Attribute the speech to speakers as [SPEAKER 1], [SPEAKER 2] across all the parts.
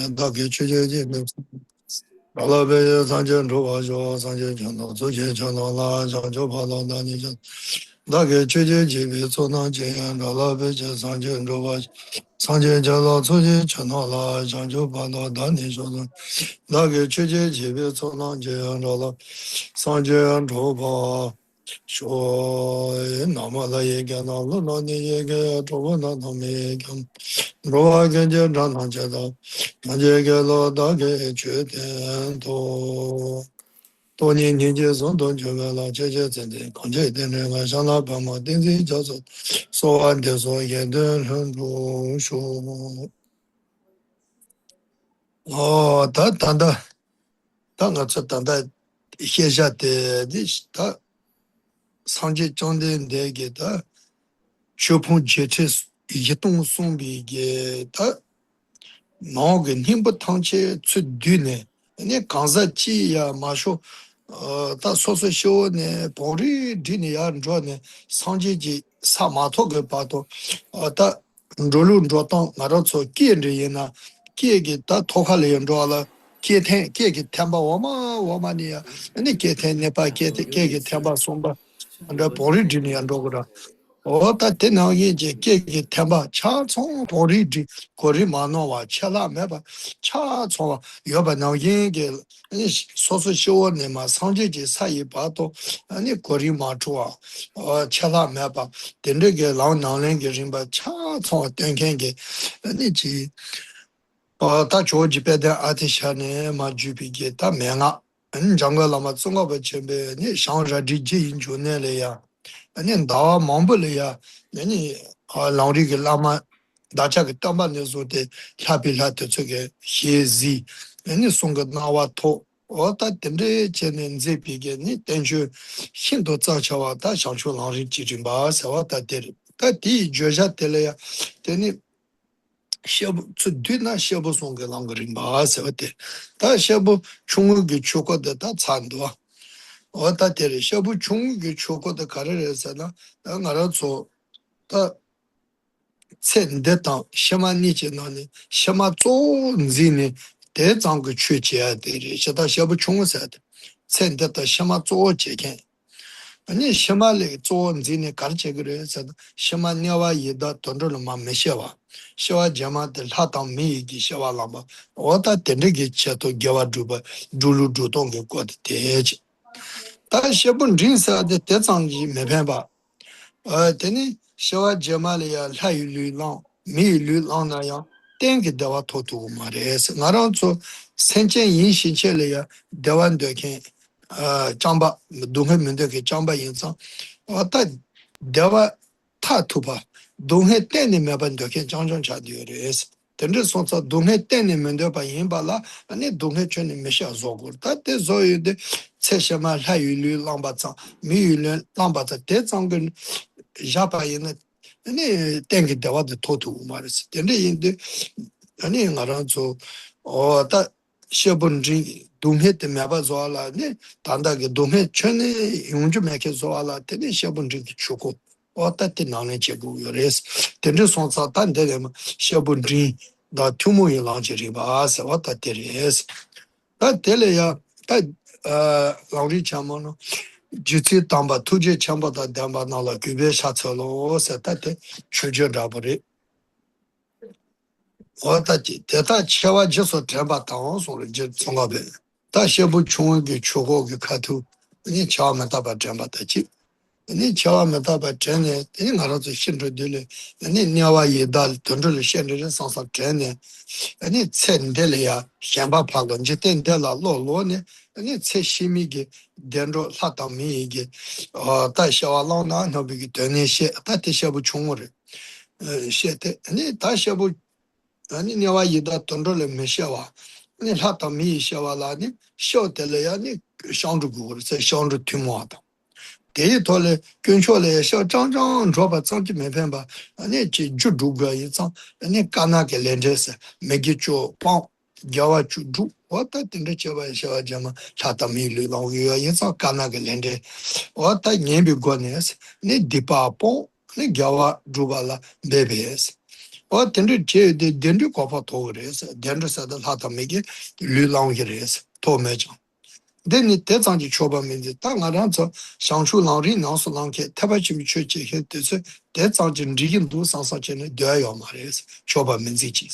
[SPEAKER 1] 다게 최제제 알라베 산전 조바조 산전 전도 조제 전도라 장조 발라다니전 다게 최제제 비소나 제한 알라베 산전 조바 산전 전도 조제 전도라 장조 발라다니전 다게 최제제 비소나 제한 알라 산전 조바说那么的一个那路那的一个中文那他们一个，我感觉常常觉得，那这个老大概缺点多年年纪送多久个了，这真的，况且的人晚上老爸妈定时叫做说完的说也的很多说，哦，他我这等待线下的他上级讲的那个他。小朋节车移动送比给他那个你不趟去出队呢？你刚才记呀，马上他小呢，保利的呢呀，你说呢？上街去杀马头个巴头，他路当俺这做见着人呐，见给他脱下来人着了。见给天把我嘛的呀，你见天你把见给天把送吧，俺这保利的呢呀，着个着。我他电脑业界给天吧，恰从玻璃的玻璃马诺瓦切拉没吧，恰从原本那业给你说小呢嘛，上节节啥一把多，你玻璃马主啊，切拉没吧，等这个老男人给人吧，恰从电看给，你去，他着急别的阿提下呢嘛，就比给他没啊，你讲个那么中国不前边，你上热的基因就那了呀。人打忙不了呀，人家老的给拉嘛，大家给当班的时候的下边下的这个鞋子，人家送个拿瓦托，我他等着今年这边个，你等去很多早起哇，他想去老人集中吧，是吧？他得了，他第一脚下得了呀，等你。小不出对那小不送给啷个人吧，是吧？的，他小不穷给出国的，他惨多。我打点了小不穷给出国的卡的人噻呢，俺那做他在你的当什么年纪那呢？什么做你呢？得张个缺钱的人，现在小不穷噻的，在你的当什么做钱看？你什么来做你呢？干这个人噻的，什么鸟啊一的端着了嘛没写完，写完节嘛的他当没一个写完了嘛，我打点这个钱都给我主动给过的点去。但小本真是的，得长期没办法。等你小娃姐嘛了呀，还有流浪，没有流浪那样，点给的话偷偷嘛的是，俺让做三件银线起来呀，台湾的看，张巴，东海门的给张巴银上，但台湾他偷吧，东海店里面把的看张差的的是。等着说这东海店里面的把银巴拉，那东海圈里没下做过，但得所有的才什么还有流浪巴脏，没有人浪巴脏，得脏跟。下把人呢，那电给台湾的头头嘛的是，电的人的，那我让做，他小本真东海的没办做了，那当那个东海全的永久没去做了，电的小本真去出国，他的哪能结果有的是，电的双啥单的嘛，小本真那土木一浪去的吧，是我他的也是，他得了呀，他老李讲嘛呢。就是当把突击强暴他当把拿了给别下车了，我是他的全军抓不的，我他千万就说真把当说了就从那边，他先不穷给出国给开头，你千万他把真把他去，你千万他把真的，你俺那就现着的了，你两万一大蹲着了现在人上真的。你菜你得了呀，先把爬了，你就等得了老呢，你菜西米给点着他当米给，大小啊老难他不给等你写，他得写不穷我的，写的你大小不，你另外一道蹲着了没写完，你他当米写完了，你晓得了呀，你想着过了，再想着听话的。第一套嘞，跟下来小张说吧，张就没办法，你就住个一张，你干那个连着是，没给就帮叫我住，我到等着叫我小姐嘛，他到没流浪有一张干那个连着，我到年别过年是，你第八帮，你叫我住吧了，没别是， o tende che de dende ko pa to res dende sa da ha ta me ge lu lang ge res to me chang de ni te zang ji choba me de ta nga ran zo shang shu lang ri nang su lang ke ta ba chi mi che che he de se de zang ji ri yin du sang sa che ne de yo ma res choba me ji ji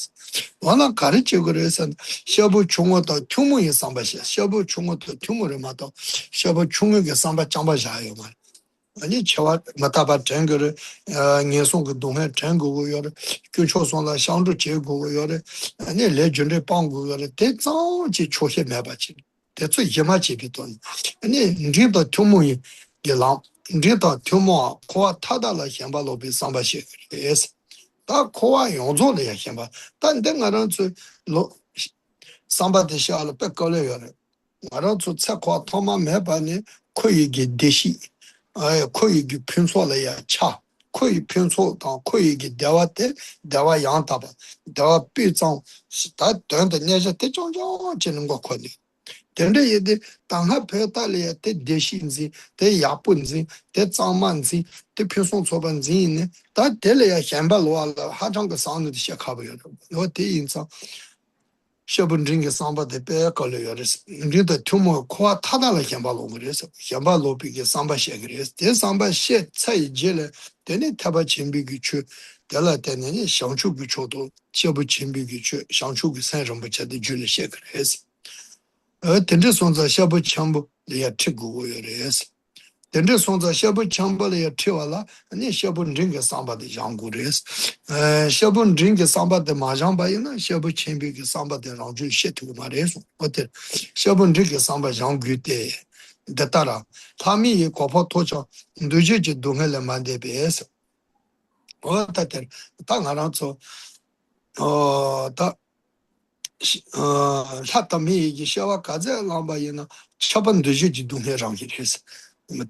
[SPEAKER 1] wana ka ri che ge res sha bu chung wo da tu mu yi sang ba xia sha bu chung wo da tu mu re ma da sha bu chung ge sang ba chang ba ja yo ma 아니 저와 마타바 쟁거를 녀송 그 동해 쟁거고 요래 교초송라 상주 제고 요래 아니 레전드 방고 요래 대장지 초세 매바지 대초 예마지 비돈 아니 리더 투모이 게랑 리더 투모 코아 타달라 현발로비 상바시 에스 다 코아 용조래 현바 단데 나랑 저로 상바데시알 백걸려 요래 나랑 저 차코 토마 매바니 코이게 대시 코이 편소라야 차 코이 편소다 코이기 대화때 대화 양답 대화 비장 다 된다 내가 대종종 지는 거 거니 근데 얘들 당하 배달이야 대 대신지 대 야분지 대 장만지 대 편소 초반지네 다 될래야 현발로라 하장 그 상도 시작하고요 너 대인상 셔분링게 삼바데 베컬레요레스 인디다 투모 코아 타달라 현발로그레스 현발로비게 삼바셰그레스 데 삼바셰 차이제레 데네 타바 침비기추 데라데네 상추기초도 셔부 침비기추 상추기 산정부차데 줄레셰그레스 텐데 손자 셔부 참부 리아 티구고요레스 텐데 손자 셔부 참발에 티와라 아니 셔부 링게 삼바데 양구레스 셔분 드링게 삼바데 마장바이나 셔부 쳔비게 삼바데 랑주 셰투 마레소 어때 셔분 드링게 삼바 장규테 데타라 타미 고포 토죠 누제지 동헬레 만데베스 어따테 땅하랑초 어다 사타미 이게 셔와 가제 람바이나 처번 누제지 동해랑이레스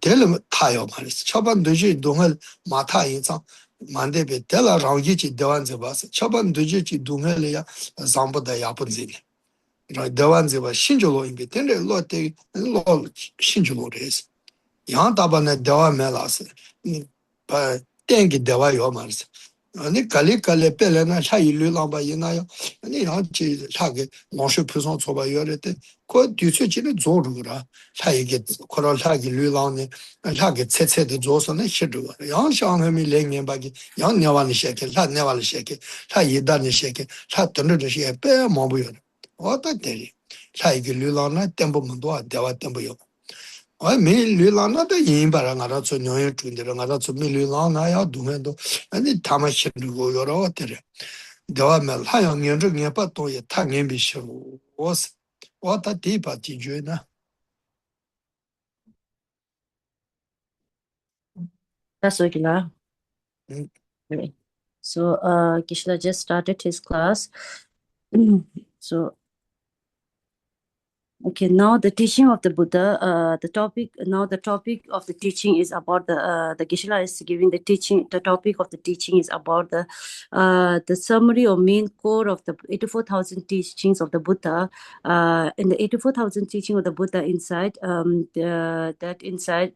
[SPEAKER 1] 텔레 타요 말이스 처번 누제지 동헬 마타 인상 만데베 텔라 라우지치 대완제 바스 처번 두지치 동헬이야 잠보다 야분지니 라 대완제 바 신조로 임베 텐레 로테 로 신조로레스 양다바네 대와 멜라스 바 땡기 대와 요마스 아니 칼리 펠레나 차일루 람바이나요 아니 양치 차게 롱슈 표선 초바 요레테 코 뒤치치는 조르라 차이게 코랄 차기 류랑네 차게 체체데 조선에 시르고 양샹함이 랭년바기 양녀와니 셰케 차 내와니 셰케 차 이다니 셰케 차 던르르 셰케 빼 뭐부요 어떻게 차이게 류랑나 템보문도 대와 템보요 미 류랑나도 인바랑 알아 저 녀여 준데랑 알아 저 밀류랑나야 두면도 아니 타마시르고 여러 어때래 대화면 하영 연중 예바 또에 탕연비시로 오스 왔다 디바 디주나
[SPEAKER 2] That's regular. Okay. So Kishla just started his class. So okay, now the teaching of the Buddha, the topic of the teaching is about the Geshe-la is giving the teaching. The topic of the teaching is about the summary or main core of the 84,000 teachings of the Buddha. In the 84,000 teaching of the Buddha inside, that inside.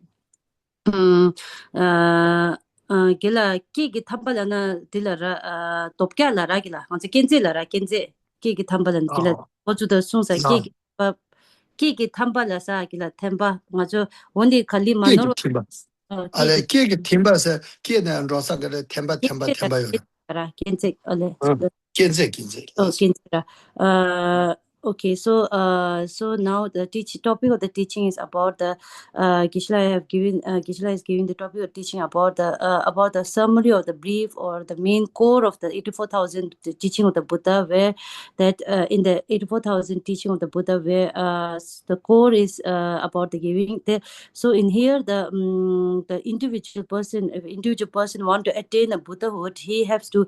[SPEAKER 2] Gila ki thambalana dilara topkya lara gila hanse kenze lara kenze ki thambalan gila ojuda sungsa ki thambala sa gila themba ngajo only khali manor
[SPEAKER 1] ale ki timba se ki na rosa gale temba yo
[SPEAKER 2] kenze ale
[SPEAKER 1] kenze
[SPEAKER 2] oh kenze okay, so now the topic of the teaching is about the Geshe-la is giving the topic of teaching about the summary or the brief or the main core of the 84,000 teaching of the Buddha, where that in the 84,000 teaching of the Buddha, where the core is about the giving. So in here, the individual person, if individual person want to attain a Buddhahood, he has to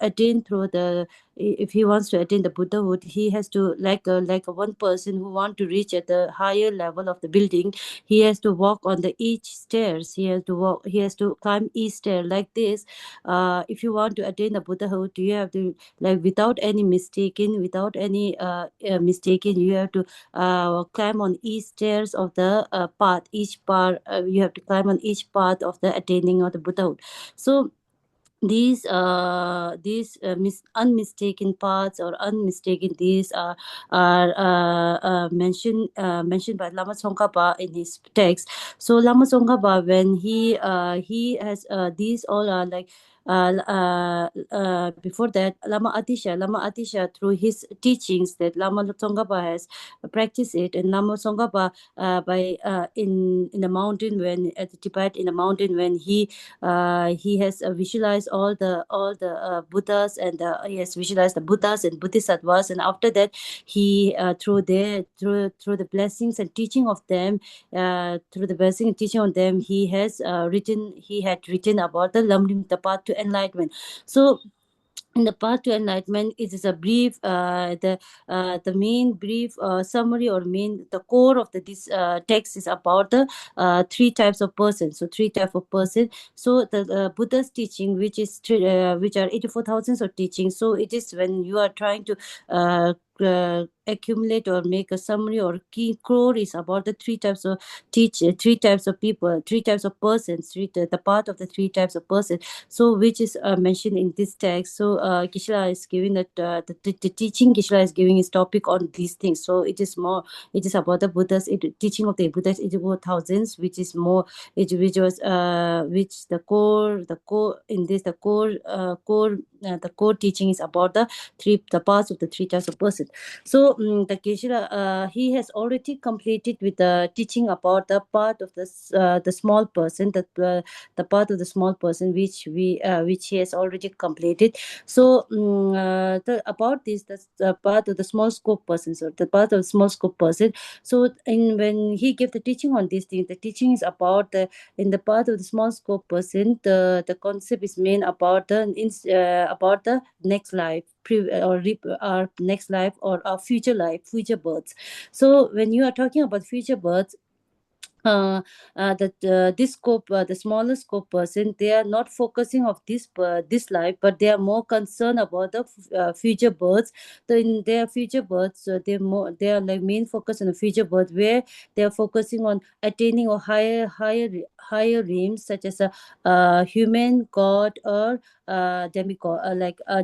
[SPEAKER 2] attain through the. If he wants to attain the Buddhahood, he has to like a one person who want to reach at the higher level of the building. He has to walk on the each stairs. He has to climb each stair like this. If you want to attain the Buddhahood, you have to without any mistaking, you have to climb on each stairs of the path. You have to climb on each path of the attaining of the Buddhahood. So these unmistaken parts or unmistaken these are mentioned by Lama Tsongkhapa in his text. So Lama Tsongkhapa, when he has these all are like before that, Lama Atisha through his teachings that Lama Tsongkhapa has practiced it, and Lama Tsongkhapa by in the mountain, when at the Tibet, in the mountain, when he has visualized all the Buddhas, and he has visualized the Buddhas and Bodhisattvas, and after that he through the blessings and teaching of them, through the blessing and teaching of them, he had written about the path to enlightenment. So in the path to enlightenment, it is a brief the main brief summary, or main the core of this text is about the three types of person. So three types of person. So the Buddha's teaching, which are 84,000 of teachings. So it is when you are trying to accumulate or make a summary or key core, is about the three types of three types of people, three types of persons, the part of the three types of person. So which is mentioned in this text. So Geshe-la is giving that the teaching Geshe-la is giving is topic on these things. So it is about the Buddha's teaching of the Buddha's 84,000, which is more which was which the core in this the core teaching is about the parts of the three types of person. So the Geshe-la he has already completed with the teaching about the part of the small person, the part of the small person, which he has already completed. So about this, the part of the small scope person, so the part of the small scope person. So when he gave the teaching on this thing, the teaching is about in the part of the small scope person, the concept is main about the next life, our next life, or our future life, future births. So when you are talking about future births, that this scope, the smaller scope person, they are not focusing of this life, but they are more concerned about the future births. So in their future births, they are like main focus on the future birth, where they are focusing on attaining a higher realms, such as a human, god, or demigod,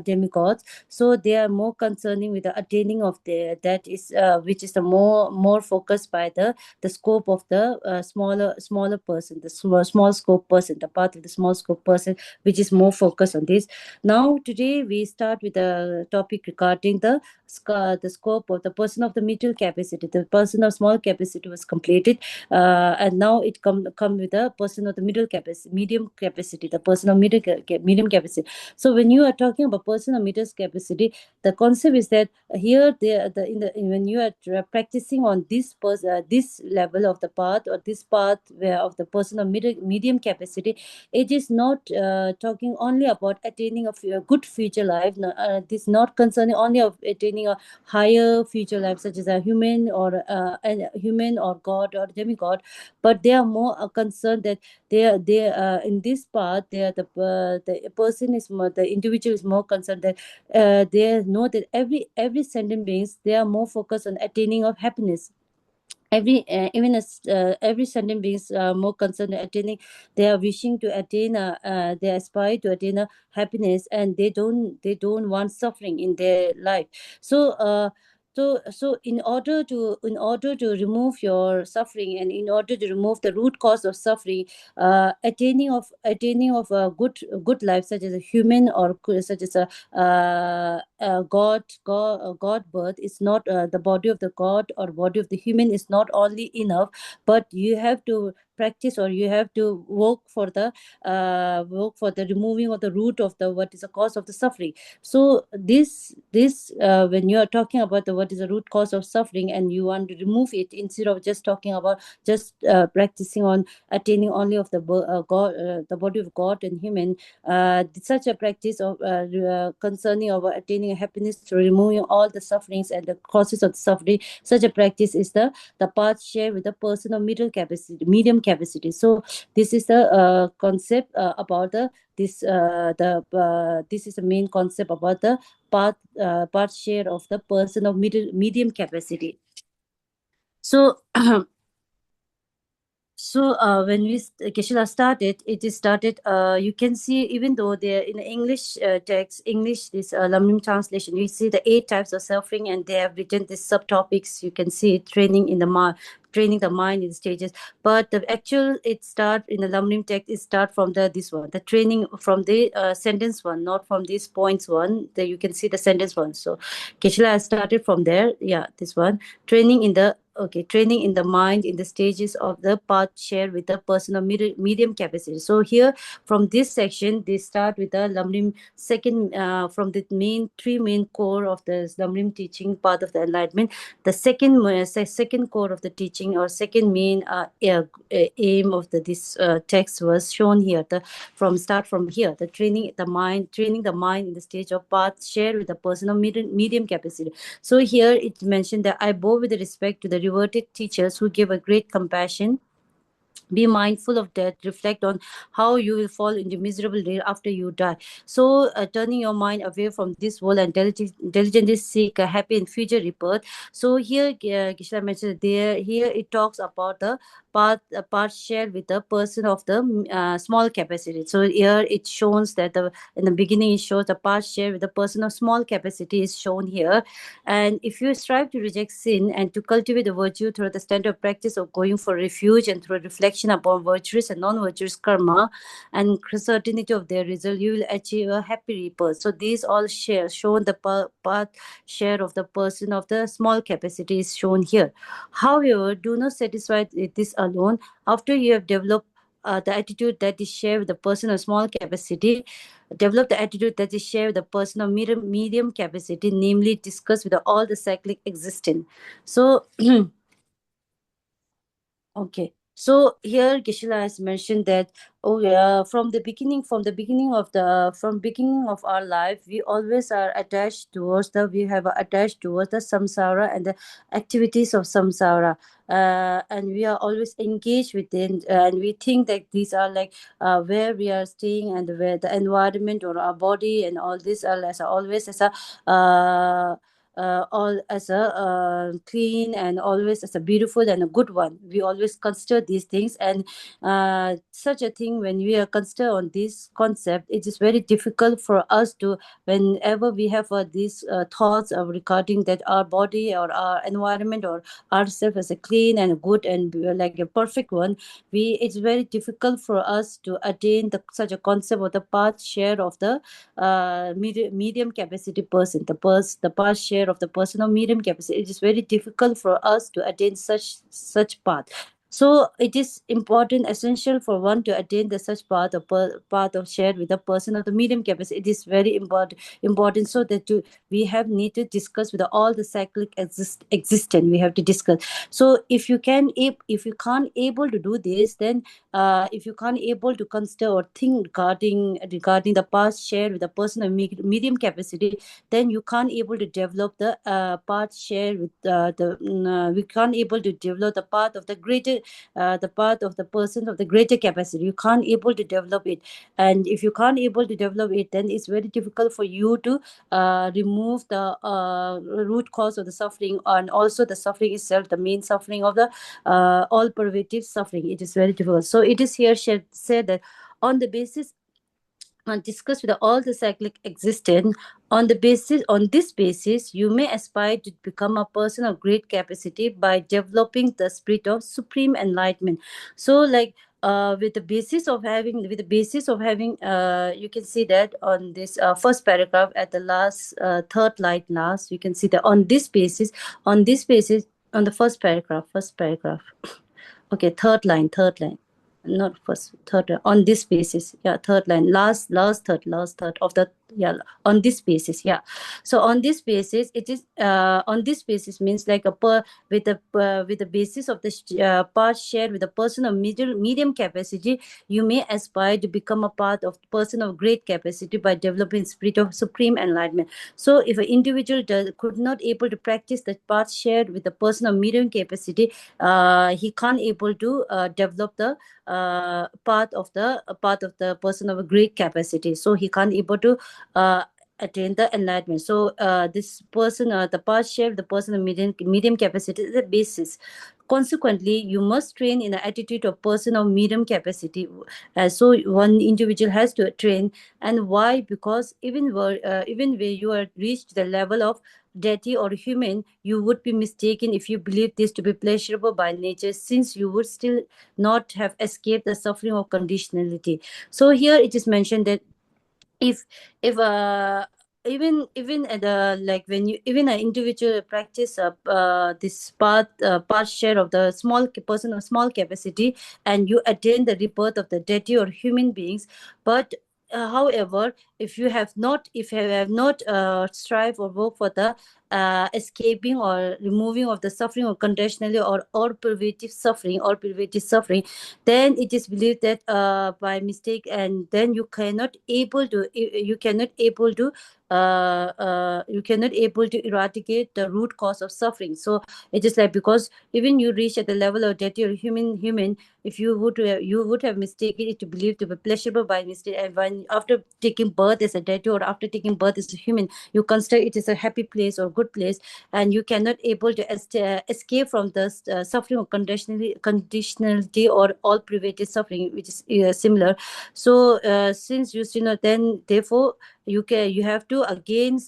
[SPEAKER 2] demigods. So they are more concerning with the attaining of that is which is the more focused by the scope of the smaller person, the small scope person, the part of the small scope person, which is more focused on this. Now today we start with a topic regarding the scope of the person of the middle capacity. The person of small capacity was completed, and now it come with the person of the medium capacity, the person of medium capacity. So when you are talking about person of middle capacity, the concept is that here when you are practicing on this level of the path, or this path where of the person of medium capacity, it is not talking only about attaining a good future life. No, this not concerning only of attaining a higher future life, such as a human, or god or demigod, but they are more concerned that they in this path, the person is more, the individual is more concerned that they know that every sentient beings, they are more focused on attaining of happiness. Even as every sentient beings are more concerned at attaining, they are wishing to attain they aspire to attain a happiness, and they don't want suffering in their life. So in order to remove your suffering, and in order to remove the root cause of suffering, attaining of a good life, such as a human, or such as a god birth, is not the body of the god or body of the human is not only enough, but you have to practice, or you have to work for the removing of the root of the what is the cause of the suffering. So this when you are talking about what is the root cause of suffering, and you want to remove it, instead of just talking about just practicing on attaining only of god, the body of god and human, such a practice of concerning of attaining happiness, to removing all the sufferings and the causes of the suffering, such a practice is the path shared with the person of medium capacity. So this is the concept about this is the main concept about the path share of the person of medium capacity. So So when Geshe-la started, it is started. You can see, even though they're in the English text, English this Lamrim translation, you see the 8 types of suffering, and they have written these subtopics. You can see training in the mind, training the mind in stages. But the actual it start in the Lamrim text. It start from this one, the training from the sentence one, not from these points one. That you can see the sentence one. So Geshe-la started from there. Yeah, this one, training in the. Okay, training in the mind in the stages of the path shared with the person of medium capacity. So here, from this section, they start with the Lamrim second, from the three main core of the Lamrim teaching, path of the enlightenment. The second core of the teaching, or second main aim of this text was shown here. Start from here, the training the mind in the stage of path shared with the person of medium capacity. So here it mentioned that I bow with respect to the reverted teachers who give a great compassion. Be mindful of death. Reflect on how you will fall into miserable day after you die. So, turning your mind away from this world and diligently seek a happy and future rebirth. So here, Geshe-la mentioned there. Here it talks about the part shared with the person of the small capacity. So here it shows that in the beginning it shows the part shared with the person of small capacity is shown here. And if you strive to reject sin and to cultivate the virtue through the standard practice of going for refuge and through reflection upon virtuous and non-virtuous karma and certainty of their result, you will achieve a happy rebirth. So these all shown the path share of the person of the small capacity is shown here. However, do not satisfy with this alone. After you have developed the attitude that is shared with the person of small capacity, develop the attitude that is shared with the person of medium capacity, namely discuss with all the cyclic existence. So, okay. So here Geshe-la has mentioned that from beginning of our life, we always are attached towards the samsara and the activities of samsara, and we are always engaged within, and we think that these are like where we are staying and where the environment or our body and all this are always as a all as a clean and always as a beautiful and a good one. We always consider these things, and such a thing, when we are consider on this concept, it is very difficult for us to, whenever we have these thoughts of regarding that our body or our environment or ourselves as a clean and good and like a perfect one, it's very difficult for us to attain such a concept of the path share of the medium capacity person, the path share of the person of medium capacity. It is very difficult for us to attain such path. So it is important, essential for one to attain the such path of shared with a person of the medium capacity. It is very important, so that we have need to discuss with all the cyclic existence. We have to discuss. So if you can't able to do this, then if you can't able to consider or think regarding the past share with a person of medium capacity, then you can't able to develop the part share with we can't able to develop the path of the greater the path of the person of the greater capacity. You can't able to develop it, and if you can't able to develop it, then it's very difficult for you to remove the root cause of the suffering, and also the suffering itself, the main suffering of the all pervasive suffering. It is very difficult. So it is here said that on the basis and discuss with all the cyclic existence. On this basis, you may aspire to become a person of great capacity by developing the spirit of supreme enlightenment. So, like with the basis of having, you can see that on this first paragraph at the last third line last, you can see that on this basis, on the first paragraph. Okay, third line, not first, third line. On this basis, yeah, third line, last third of the, yeah, on this basis, yeah. So on this basis, it is on this basis means like with the basis of the part shared with a person of medium capacity, you may aspire to become a part of person of great capacity by developing spirit of supreme enlightenment. So if an individual could not able to practice the path shared with a person of medium capacity, he can't able to develop the part of the person of a great capacity. So he can't able to attain the enlightenment. So this person, the past chef, the person of medium capacity is the basis. Consequently, you must train in an attitude of person of medium capacity. So one individual has to train, and why? Because even where you are reached the level of deity or human, you would be mistaken if you believe this to be pleasurable by nature, since you would still not have escaped the suffering of conditionality. So here it is mentioned that if even at the like when you even an individual practice this part share of the person of small capacity, and you attain the rebirth of the deity or human beings, but however, if you have not strive or work for the escaping or removing of the suffering or conditionally or pervasive suffering, then it is believed that by mistake, and then you cannot able to eradicate the root cause of suffering. So it is like, because even you reach at the level of deity or human, if you would have mistaken it to believe to be pleasurable by mistake, and when after taking birth as a deity or after taking birth as a human, you consider it as a happy place or good place, and you cannot able to escape from the suffering of conditionality or all privated suffering, which is similar. So since you know, then therefore you have to again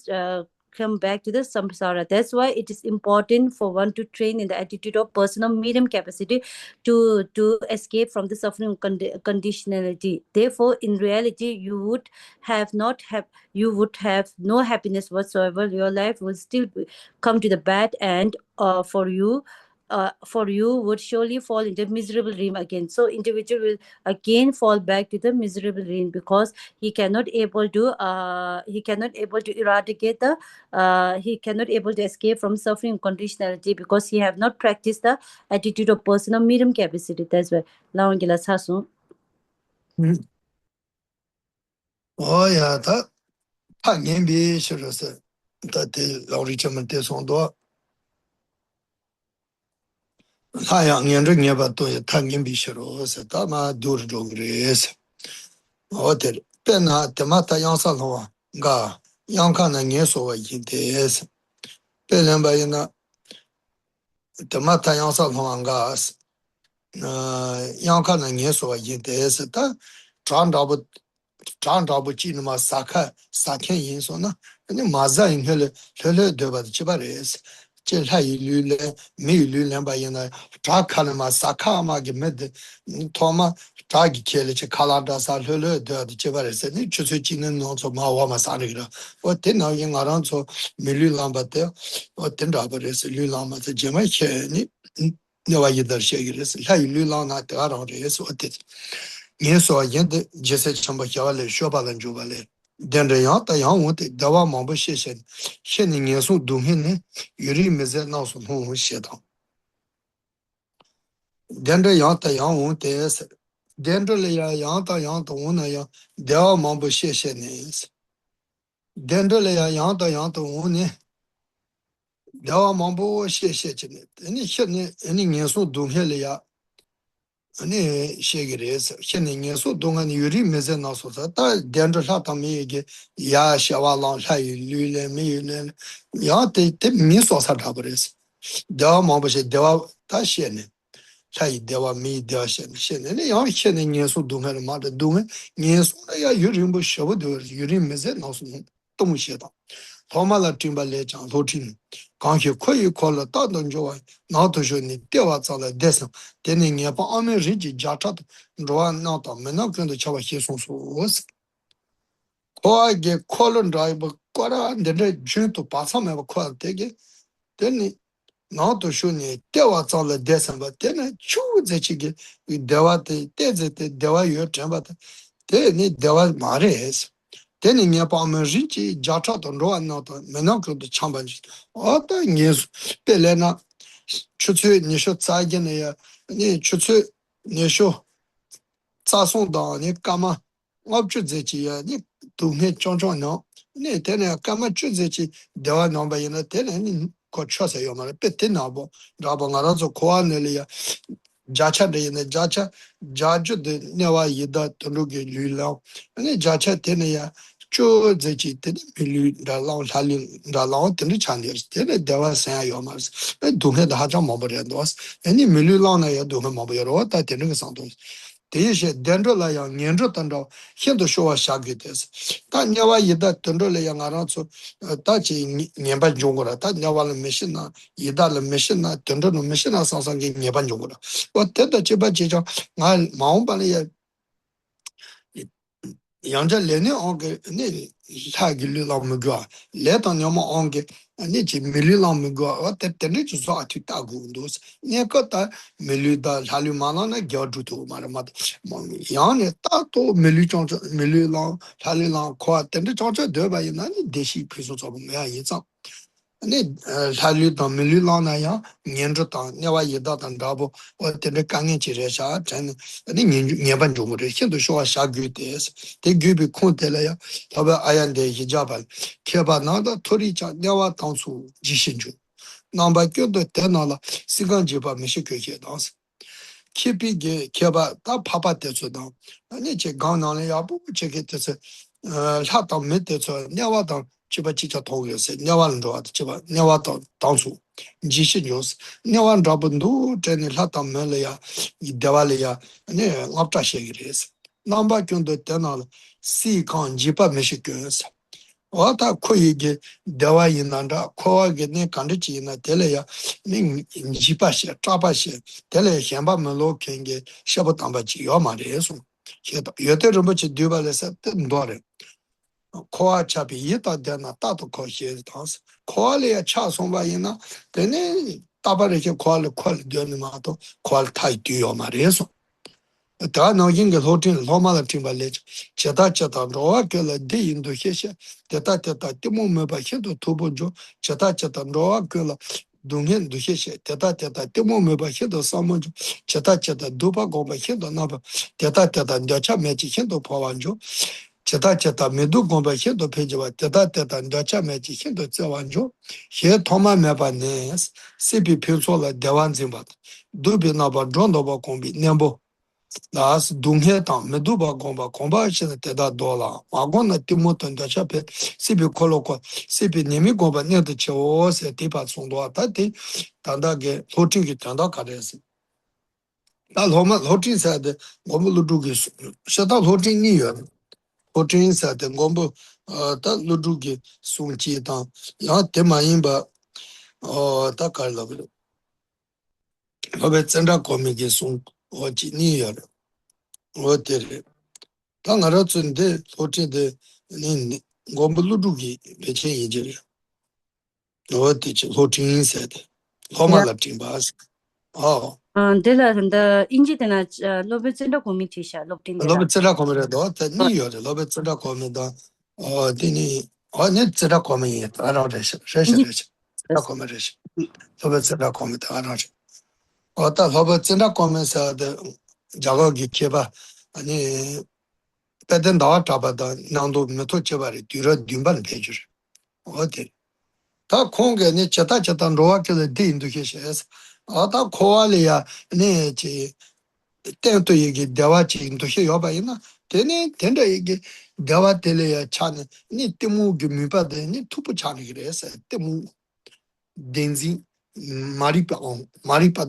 [SPEAKER 2] come back to the samsara. That's why it is important for one to train in the attitude of person of medium capacity to escape from the suffering of conditionality. Therefore, in reality, you would have no happiness whatsoever. Your life will still come to the bad end for you would surely fall into miserable dream again. So individual will again fall back to the miserable dream, because he cannot able to eradicate the he cannot able to escape from suffering conditionality, because he have not practiced the attitude of person of medium capacity. That's why Lawangila Sasu.
[SPEAKER 1] Oh yeah, that can be serious. That the Lorichaman Tesondo. Hayang Yandra never do a tangin be serious. Tama Durjogres. Hotel. Pena Temata Yansalova. Ga. Yankana Yeso Yintes. Pelambayana Temata Yansalova gas. Yankana Yeso Yintes. 장다부 지는마 사캔 인소나 근데 마자 인헬 혈혈 되바 지바레스 제하이 류레 미류레 바이나 자카나마 사카마게 메드 토마 자기 켈레체 칼라다사 혈혈 되바 지바레스 니 주수 지는 노소 마와마 사르기라 어때나 영아란소 밀류람바테 어텐다버레스 류람마테 제마체니 너와 이더셰기레스 하이 류람나 따라오레스 어때 Yeso yende jese chamba kyawale shobalan jubale. Dendre yang ta yang wonte dawa mambo sheshen. Sheni yeso dumhene yuri meze naso hon shedan. Dendre yang ta yang wonte es. Dendre le ya yang ta wona ya dawa mambo sheshen es. Dendre le ya yang ta wone dawa mambo sheshen. Eni sheni eni yeso dumhele ya 아니 셰기레스 현행에서 동안 유리 메세 나서서 다 된저사 담이게 야 샤와랑 사이 류레 미유레 야테 테 미소사 다버레스 더 뭐버시 더 다시네 사이 대와 미 대셔 셰네 야 현행에서 동안 말도 동안 예소야 유림부 셔버도 유리 메세 나서 동시에다 토마라 팀발레 장소tin 강시 코이 콜라 따던 좋아 나도 좋니 때와 잘라 됐어 되는 게 아메 리지 자타도 좋아 나도 맨날 근데 저와 해송소스 코아게 콜은 드라이버 거라 근데 준도 바사메 코 되게 되니 나도 좋니 때와 잘라 됐어 되는 추제치게 대화때 때제때 대화 요 잡아도 되니 대화 말해서 Then in Yapamerji, Jata, and Roan not Menoclo the Chambanji. Other news, Pelena, Chutsu, Nisho Tsagan, Chutsu, Nisho, Tsason down, Kama, Objuzechi, Nip to me, John no. Nay, then a Kama Chuzechi, Dewa number in a ten and Cochosa Yoma, Petinabo, Rabangarazo, Coanelia, Jacha de in the Jacha, Judge the Newa Yida to look at Lula, and the Jacha Tenea. 저 저기 되는 밀리다 라운 살리 다 라운 되는 찬데 되는 대화 생야 요마스 동해다 하자 뭐 버려도 아니 밀리라나야 동해 뭐 버려 다 되는 거 상도 대신 덴들라야 년저 던도 현도 쇼와 샤게 됐어 다 냐와 이다 던들라야 알아서 다지 년반 정도라 다 냐와는 메신나 이다는 메신나 던들는 메신나 상상게 년반 정도라 어때다 제바 제자 말 마음발에 양자 레네 엉게 네 사기를 라무가 레탄냐마 엉게 아니 지 밀리라무가 어때 때네 주소 아티타고 운도스 네거다 밀리다 할루마나나 겨주도 말마 양네 따또 밀리정 밀리라 할리라 코아 때네 저저 되바이나니 대시 피소 잡으면 이상 아니 살리다 밀리라나야 년저다 내가 예다단 잡고 어때 강에 지레샤 전 아니 년반 정도를 현도 쇼와 샤규데스 대규비 콘텔라야 다바 아얀데 히자발 케바나다 토리자 내가 당수 지신주 남바교도 때나라 시간 집아 미시케게 당스 키피게 케바 다 파파데서다 아니 제 강나래 야부 제게 돼서 하다 밑에서 내가 chiba chicha togo se nyawan ro chiba nyawa to tangsu jishi news nyawan rabundu tene lata mele ya dewale ya ne ngapta shegres namba kyondo tenal si kan jipa meshikes wata koyige dewa yinanda kowa ge ne kandichi yina tele ya ne jipa she trapa she tele hemba melo kenge shabo tamba chi yo ma re so yote rumba chi dubale sa ndore koa chapi yita dena tato ko xie tansi. Koa le ya cha somba yina, tene tabare ke koa le deni ma to, koa le tai duyo ma reso. Da no yinge lo ting lo ma la ting ba leche, cheta cheta roa ke la de yindu xie xie, teta teta timo me ba xie to tubo jo, cheta cheta roa ke la dungen du xie xie, teta teta timo me ba xie to samo jo, cheta cheta dupa go ba xie to na ba, teta teta ndocha me chi xie to pa wan jo, cheta cheta medu gomba hendo pejiwa teta teta ndacha mechi hendo tsewanjo he thoma meba nes sepi penso la dewan zimba dubi naba drondo ba kombi nembo las dunghe tang medu ba gomba shena teta dola magona timoto ndacha pe sepi koloko sepi nemi gomba nenda chewo se tipa tsongdo tate tanda ge loting ki tanda karesi ta loting sa de gomba ludugi sheta loting niyo Hotin sa de ngombo ta ludugi sungchi ta ya tema yimba ta karla bro abe tsenda komi ge sung oji ni ya otere ta ngara tsunde hotin de ni ngombo ludugi peche yije oti hotin sa de homa
[SPEAKER 2] Yeah.
[SPEAKER 1] la timbas oh
[SPEAKER 2] Dela the inji tena lobe tsenda committee sha lobtin dela.
[SPEAKER 1] lobe tsenda komi re do ta ni yo lobe tsenda komi da dini ne tsenda komi ta ara re she
[SPEAKER 2] Inji
[SPEAKER 1] tsenda komi re lobe tsenda komi ta ara 어따 로버 진짜 거면서 작업이 개바 아니 배든 나와 잡아다 나도 메토 제발이 뒤로 뒷발 배줄 어디 다 공개니 제다 로아케의 디인도케셔스 어따 코알이야 네지 때도 얘기 대화지 인도시 여봐이나 되네 된다 얘기 대화 telea 차는 니 때무 미바데 니 투부 차는 그래서 때무 덴지 마리파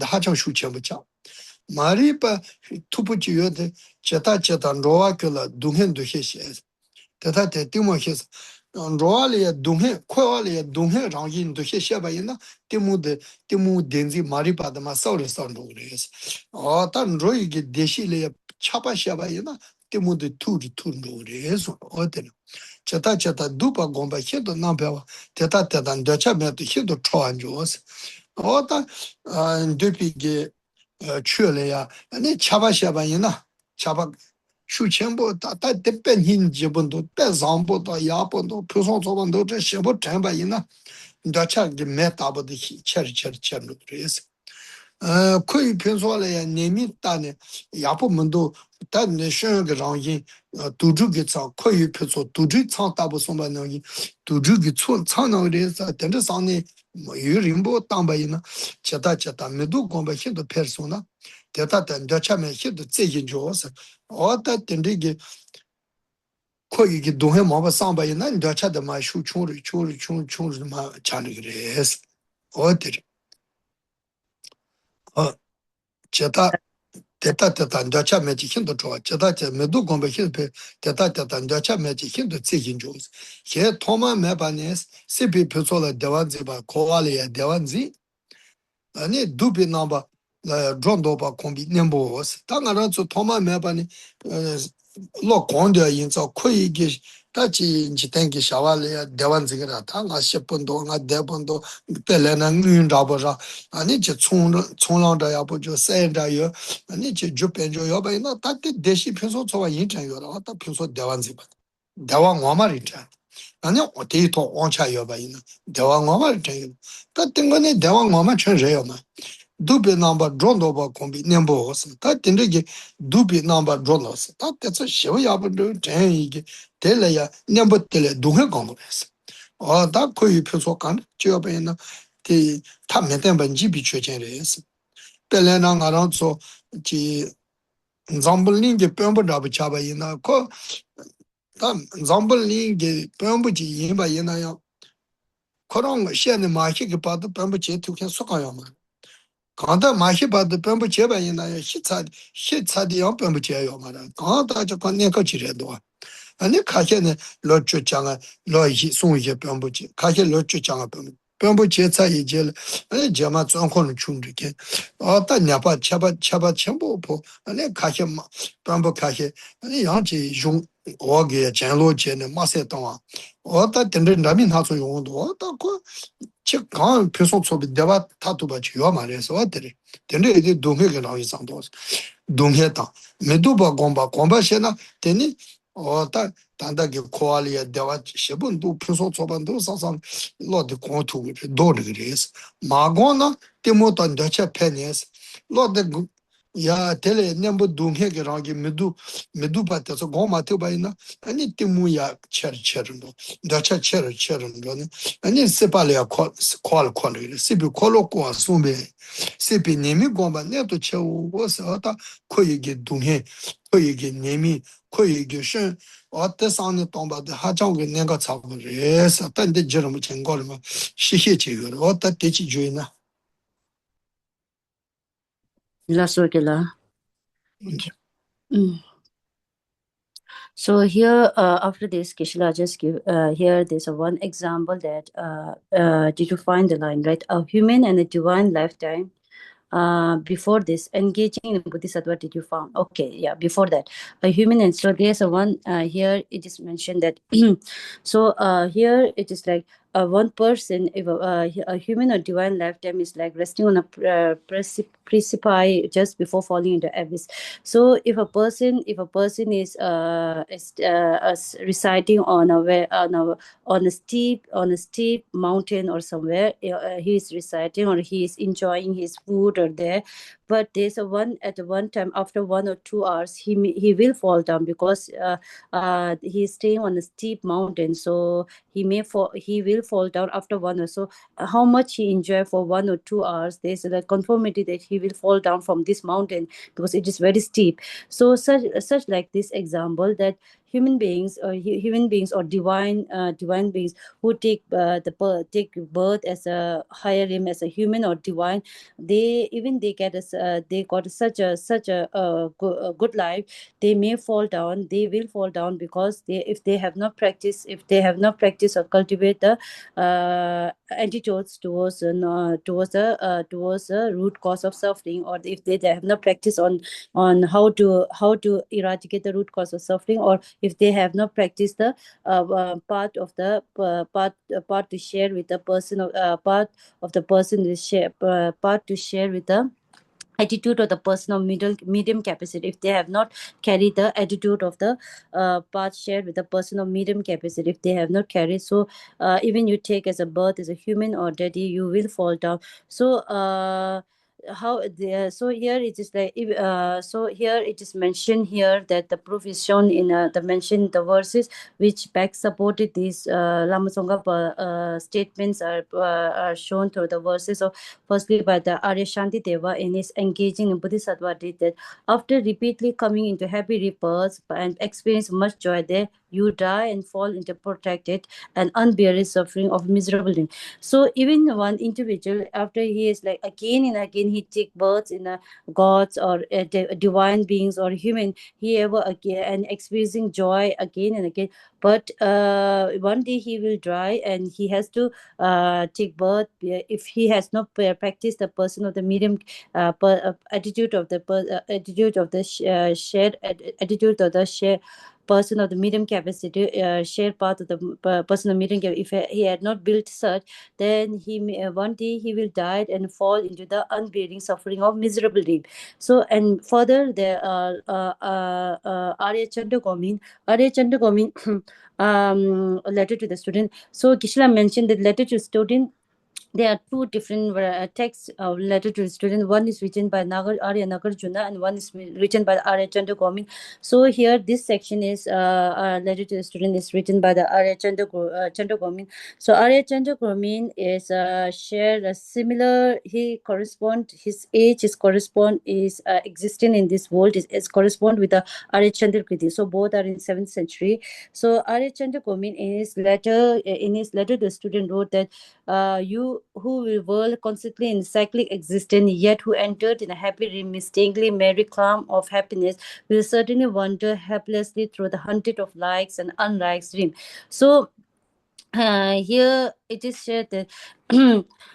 [SPEAKER 1] 하장 슈쳐버자 마리파 투부지요데 제타 로아클라 동행 도시시 대타테 티모히스 로알리아 동행 코알리아 동행 장인 도시시바이나 티무 덴지 마리파다 마사우르 산도레스 어탄 로이게 데시레 차바샤바이나 티무데 투르레스 어데 제타 두파 곰바 헤도 남베와 대타테단 데차메도 헤도 초안조스 어다 데피게 추려야 아니 차바샤바이나 차바 슈첸보 다다 데벤힌 지본도 배상보다 야본도 표성소본도 저 시보 전바이나 다차게 메타보도 처리처리처럼 그래서 거의 평소에 내미다네 야보문도 단내 쉬는 장인 두주기차 거의 평소 두주 창다보 손바는 두주기 촌 창나에서 된저 상에 뭐 유림보 땅바이나 제다 메도 공바 힘도 페르소나 대다 된저참에 힘도 제긴 줘서 어다 된리게 거기 동해 뭐가 상바에 난 저차도 마 슈충 마 차르그레스 어디 어 제타 대타 저차 매지 힘도 좋아 제타 매도 공부 힘도 대타 저차 매지 힘도 지긴 좋스 걔 토마 매바네스 시비 표소라 대완지바 코알이야 대완지 아니 두비 넘바 드론도바 콤비 nembo스 당가라서 토마 매바니 로 공대 인자 코이기 다치 인지 땡기 샤왈이야 대완지가 당가 10분도 가 대분도 벨레는 윤다버자 아니 저 총랑다야 보죠 세다요 아니 저 주변조 여바이나 다티 대시 평소 저와 인자요라 왔다 평소 대완지 봐 대왕 와마리자 아니 어디도 온차 여바이나 대왕 와마리자 같은 거네 대왕 와마 천재요마 두비 넘버 드론도바 콤비 nembo스 다 된게 두비 넘버 드론스 다 때서 쉬어야버도 제이게 텔레야 nembo 텔레 동해 공부했어 다 거의 표소간 저번에는 그 탐매된 번지 비추전레스 텔레나 알아서 지 잠블링게 뻬ඹ다부 차바이나 코 잠블링게 뻬ඹ지 임바이나요 그런 시안의 마시게 봐도 뻬ඹ지 두개 속아요만 간다 마시 봐도 뻬ඹ 제바이나요 시차디 뻬ඹ 제요 말아 간다 저 건네 거 지래도 아니 가게는 로주장아 로이 송이게 뻬ඹ지 가게 로주장아 뻬ඹ 제차 이제 아니 제마 정권을 충직해 어따 냐바 차바 전부 보 아니 가게 뻬ඹ 가게 아니 양지 용 오게 전로제는 마세 동안 어따 된는 라민 하소 용도 어따 그 즉 표소 소비 대화 타투바지 요 말해서 어때리 된데 이제 동해가 나오기 상도 동해다 메두바 곰바시나 되니 어따 단다게 코알리아 대화 시분도 표소 소반도 사상 로드 공투 도르 그래서 마고나 데모탄 더차 페니스 로드 야 텔레 nembo 동해게 라기 메두 바테서 고마테 바이나 아니 티무야 chercherndo 다차 chercherndo 아니 세팔이야 콜 시비 콜로코 아숨베 시비 네미 고바 네도 체우고서다 코이게 동해 코이게 네미 코이게 션 어때서는 동바데 하정게 내가 잡으래서 단데 저럼 전거를 시시지거 어때 되지 주이나
[SPEAKER 2] Lasogila. Mm. So here, after this, Kishla just give here. There's a one example that did you find the line right? A human and a divine lifetime. Before this, engaging in Bodhisattva did you found? Okay, yeah. Before that, a human and so there's a one here. It is mentioned that so here it is like. One person, if a human or divine lifetime is like resting on a precipice just before falling into abyss. So if a person is reciting on a steep mountain or somewhere, he is reciting or he is enjoying his food or there, but there's a one at one time after 1 or 2 hours he will fall down because he is staying on a steep mountain, so he will fall down after 1 or so. How much he enjoy for 1 or 2 hours, there's a conformity that he will fall down from this mountain because it is very steep. So such like this example that human beings or divine beings who take birth as a higher realm as a human or divine, they got such a good life. They may fall down, they will fall down because if they have not practiced or cultivate the antidotes towards the root cause of suffering, or if they have not practiced on how to eradicate the root cause of suffering, or if they have not practiced the part to share with the person of part of the person to share part to share with the attitude of the person of medium capacity. If they have not carried the attitude of the path shared with the person of medium capacity, if they have not carried, so even you take as a birth as a human or daddy, you will fall down. So so here it is like so here it is mentioned here that the proof is shown in the verses which back supported these Lama Tsongkhapa statements are shown through the verses of firstly by the Arya Shanti Deva in his engaging in Bodhisattva did that after repeatedly coming into happy rebirths and experience much joy there, you die and fall into protracted and unbearable suffering of miserable dream. So even one individual, after he is like again and again, he take births in a gods or divine beings or human, he ever again and experiencing joy again and again. But one day he will die and he has to take birth if he has not practiced the person of the medium attitude of the attitude of the shared attitude of the share person of the medium capacity, share path of the person of medium capacity. If he had not built such, then he may, one day he will die and fall into the unbearing suffering of miserable dream. So and further there are Arya Chandragomin. Arya Chandragomin a letter to the student. So Kishla mentioned the letter to student. There are two different texts of letter to the student. One is written by Arya Nagarjuna and one is written by Arya Chandragomin. So here this section is letter to the student is written by the Arya Chandragomin. So Arya Chandragomin is shared a similar, his age is existing in this world is correspond with the Arya Chandrakriti. So both are in 7th century. So Arya Chandragomin in his letter to the student wrote that you who will whirl constantly in cyclic existence, yet who entered in a happy dream, mistakenly merry calm of happiness, will certainly wander helplessly through the hundred of likes and unlikes dream. So here it is said that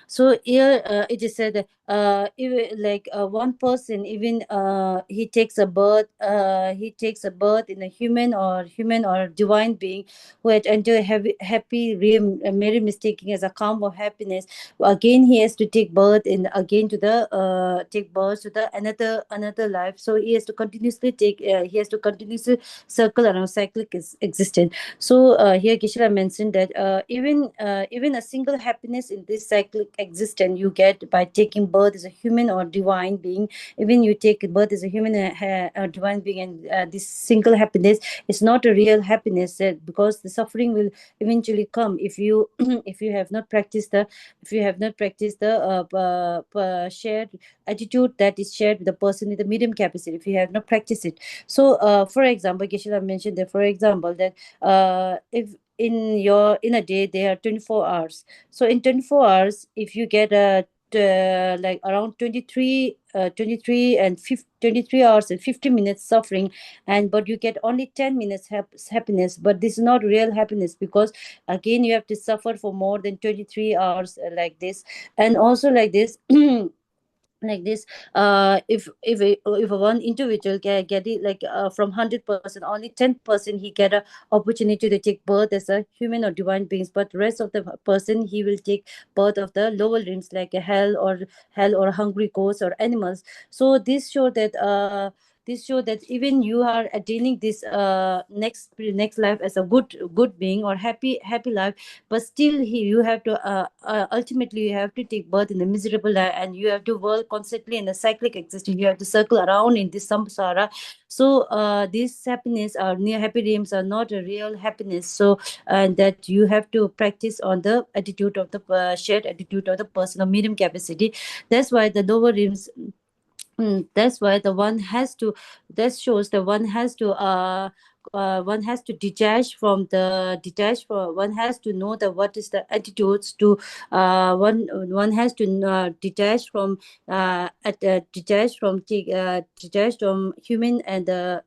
[SPEAKER 2] so here it is said that if, like one person, even he takes a birth in a human or divine being who had entered happy realm, merry mistaking as a calm of happiness. Again he has to take birth in again to the take birth to the another life. So he has to continuously circle around cyclic existence. So here Kishra mentioned that even a single happiness in this cyclic existence you get by taking birth as a human or divine being. Even you take birth as a human or divine being, and this single happiness is not a real happiness, because the suffering will eventually come if you if you have not practiced the shared attitude that is shared with the person with the medium capacity. If you have not practiced it, so for example, Kishila mentioned that, for example, that if in a day there are 24 hours. So in 24 hours, if you get like around 23 hours and 50 minutes suffering, and but you get only 10 minutes happiness, but this is not real happiness, because again you have to suffer for more than 23 hours like this. And also like this like this if one individual get it like from 100%, only 10% he get a opportunity to take birth as a human or divine beings, but rest of the person he will take birth of the lower realms like a hell or hungry ghosts or animals. So this show that even you are attaining this next life as a good being or happy life, but still you have to ultimately you have to take birth in the miserable life, and you have to work constantly in the cyclic existence. You have to circle around in this samsara. So these happiness or near happy dreams are not a real happiness. So and that you have to practice on the attitude of the shared attitude of the person of medium capacity. That's why the lower dreams. That's why the one has to. That shows that one has to detach from one has to know that what is the attitudes to one has to detach from human and the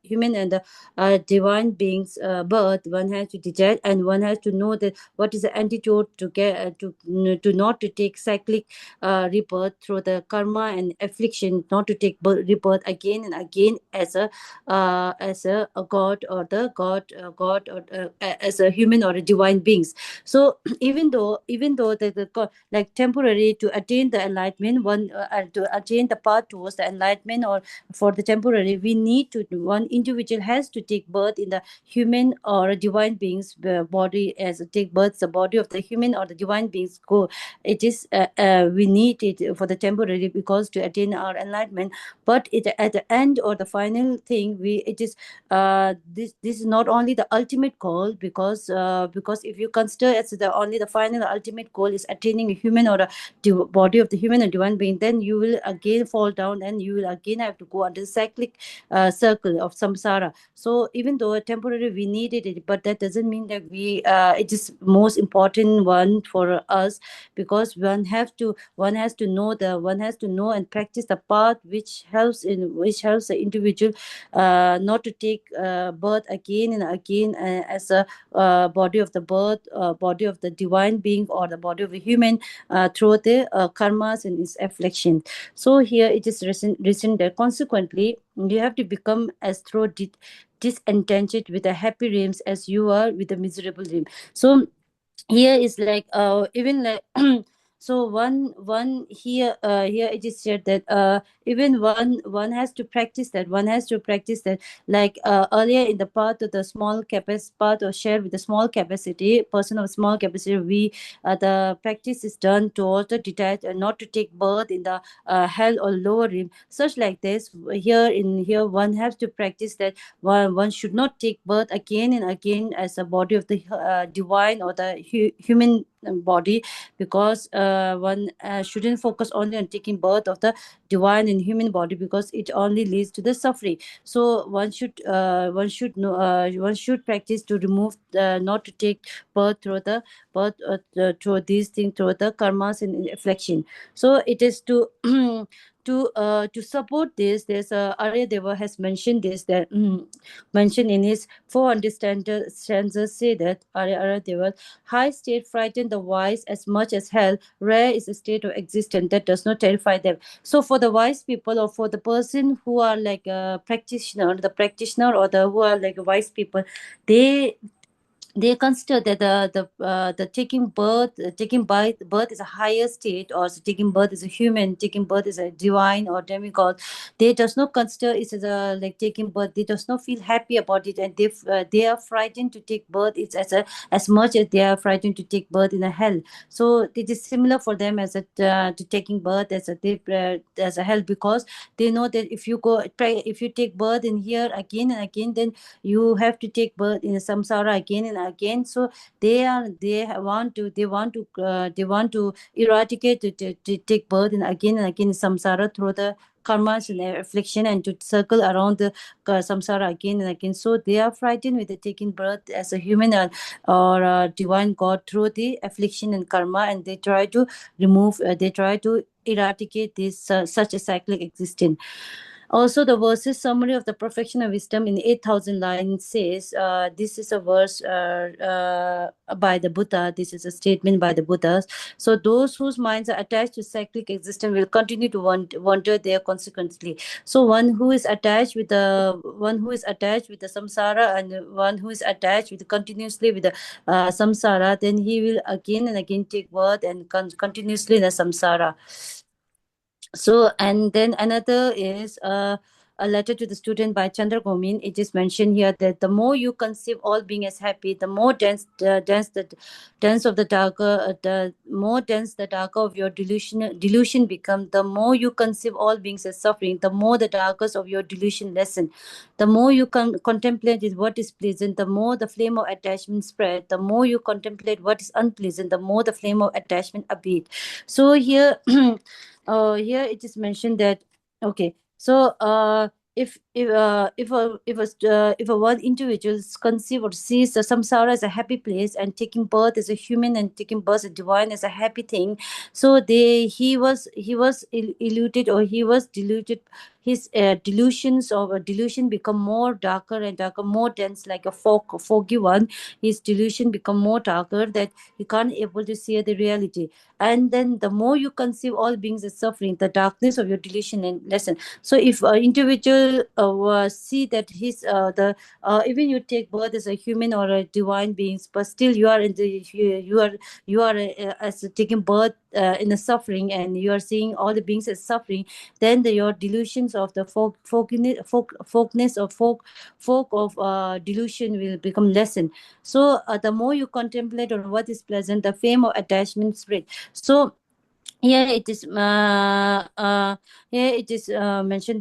[SPEAKER 2] divine beings birth. One has to detach, and one has to know that what is the antidote to get to not to take cyclic rebirth through the karma and affliction, not to take rebirth again and again as a god or the god or as a human or a divine beings. So even though like temporary to attain the enlightenment, to attain the path towards the enlightenment, or for the temporary, we need to one individual has to take birth in the human or a divine beings body, as take birth the body of the human or the divine beings go. It is we need it for the temporary, because to attain our enlightenment. But at the end or the final thing, this this is not only the ultimate goal, because if you consider as the only the final ultimate goal is attaining a human or a body of the human or divine being, then you will again fall down and you will again have to go under the cyclic circle of samsara. So even though temporary we needed it, but that doesn't mean that we it is most important one for us, because one has to know and practice the path which helps the individual not to take birth again and again as a body of the birth, body of the divine being or the body of a human through the karmas and its affliction. So here it is written that consequently you have to become as through disenchanted with the happy realms as you are with the miserable realm. So here is like even like so one here it is said that even one has to practice that, like earlier in the path of the small capacity, path or share with the small capacity person of small capacity, we the practice is done to also detach and not to take birth in the hell or lower realm, such like this. Here one has to practice that one should not take birth again and again as a body of the divine or the human body, because one shouldn't focus only on taking birth of the divine and human body, because it only leads to the suffering. So one should practice to remove not to take birth through the birth through these things, through the karmas and affliction. So it is to to support this. There's Arya Deva has mentioned this, that mentioned in his 400 stanzas, say that Arya Deva, high state frighten the wise as much as hell. Rare is a state of existence that does not terrify them. So for the wise people, or for the person who are like a practitioner, or the who are like wise people, they consider that the taking birth is a higher state, or taking birth is a human, taking birth is a divine or demigod. They does not consider it as a like taking birth. They does not feel happy about it, and they are frightened to take birth. It's as much as they are frightened to take birth in a hell. So it is similar for them as a to taking birth as a hell, because they know that if you take birth in here again and again, then you have to take birth in samsara again and again. So they want to eradicate to take birth in again and again in samsara through the karmas and affliction, and to circle around the samsara again and again. So they are frightened with the taking birth as a human or a divine god through the affliction and karma, and they try to eradicate this such a cyclic existence. Also, the verses summary of the perfection of wisdom in 8,000 lines says, this is a verse by the Buddha. This is a statement by the Buddhas. So those whose minds are attached to cyclic existence will continue to wander there consequently. So one who is attached with the samsara, and one who is attached with continuously with the samsara, then he will again and again take birth and continuously in the samsara. So, and then another is a letter to the student by Chandra Gomin. It is mentioned here that the more you conceive all being as happy, the more dense of the darker, the more dense the darker of your delusion become. The more you conceive all beings as suffering, the more the darkest of your delusion lessen. The more you contemplate is what is pleasant, the more the flame of attachment spread. The more you contemplate what is unpleasant, the more the flame of attachment abate. So here here it is mentioned that, okay, so if a one individual conceive or sees the samsara as a happy place, and taking birth as a human and taking birth as divine as a happy thing, so he was eluded, or he was deluded. His delusions of a delusion become more darker and darker, more dense, like a foggy one. His delusion become more darker, that he can't able to see the reality. And then the more you conceive all beings as suffering, the darkness of your delusion and lessen. So if an individual see that his the even you take birth as a human or a divine beings, but still you are in the you are as taking birth in the suffering, and you are seeing all the beings as suffering, then your delusions of the folkness or folk of delusion will become lessened. So the more you contemplate on what is pleasant, the fame of attachment spread. So Here it is mentioned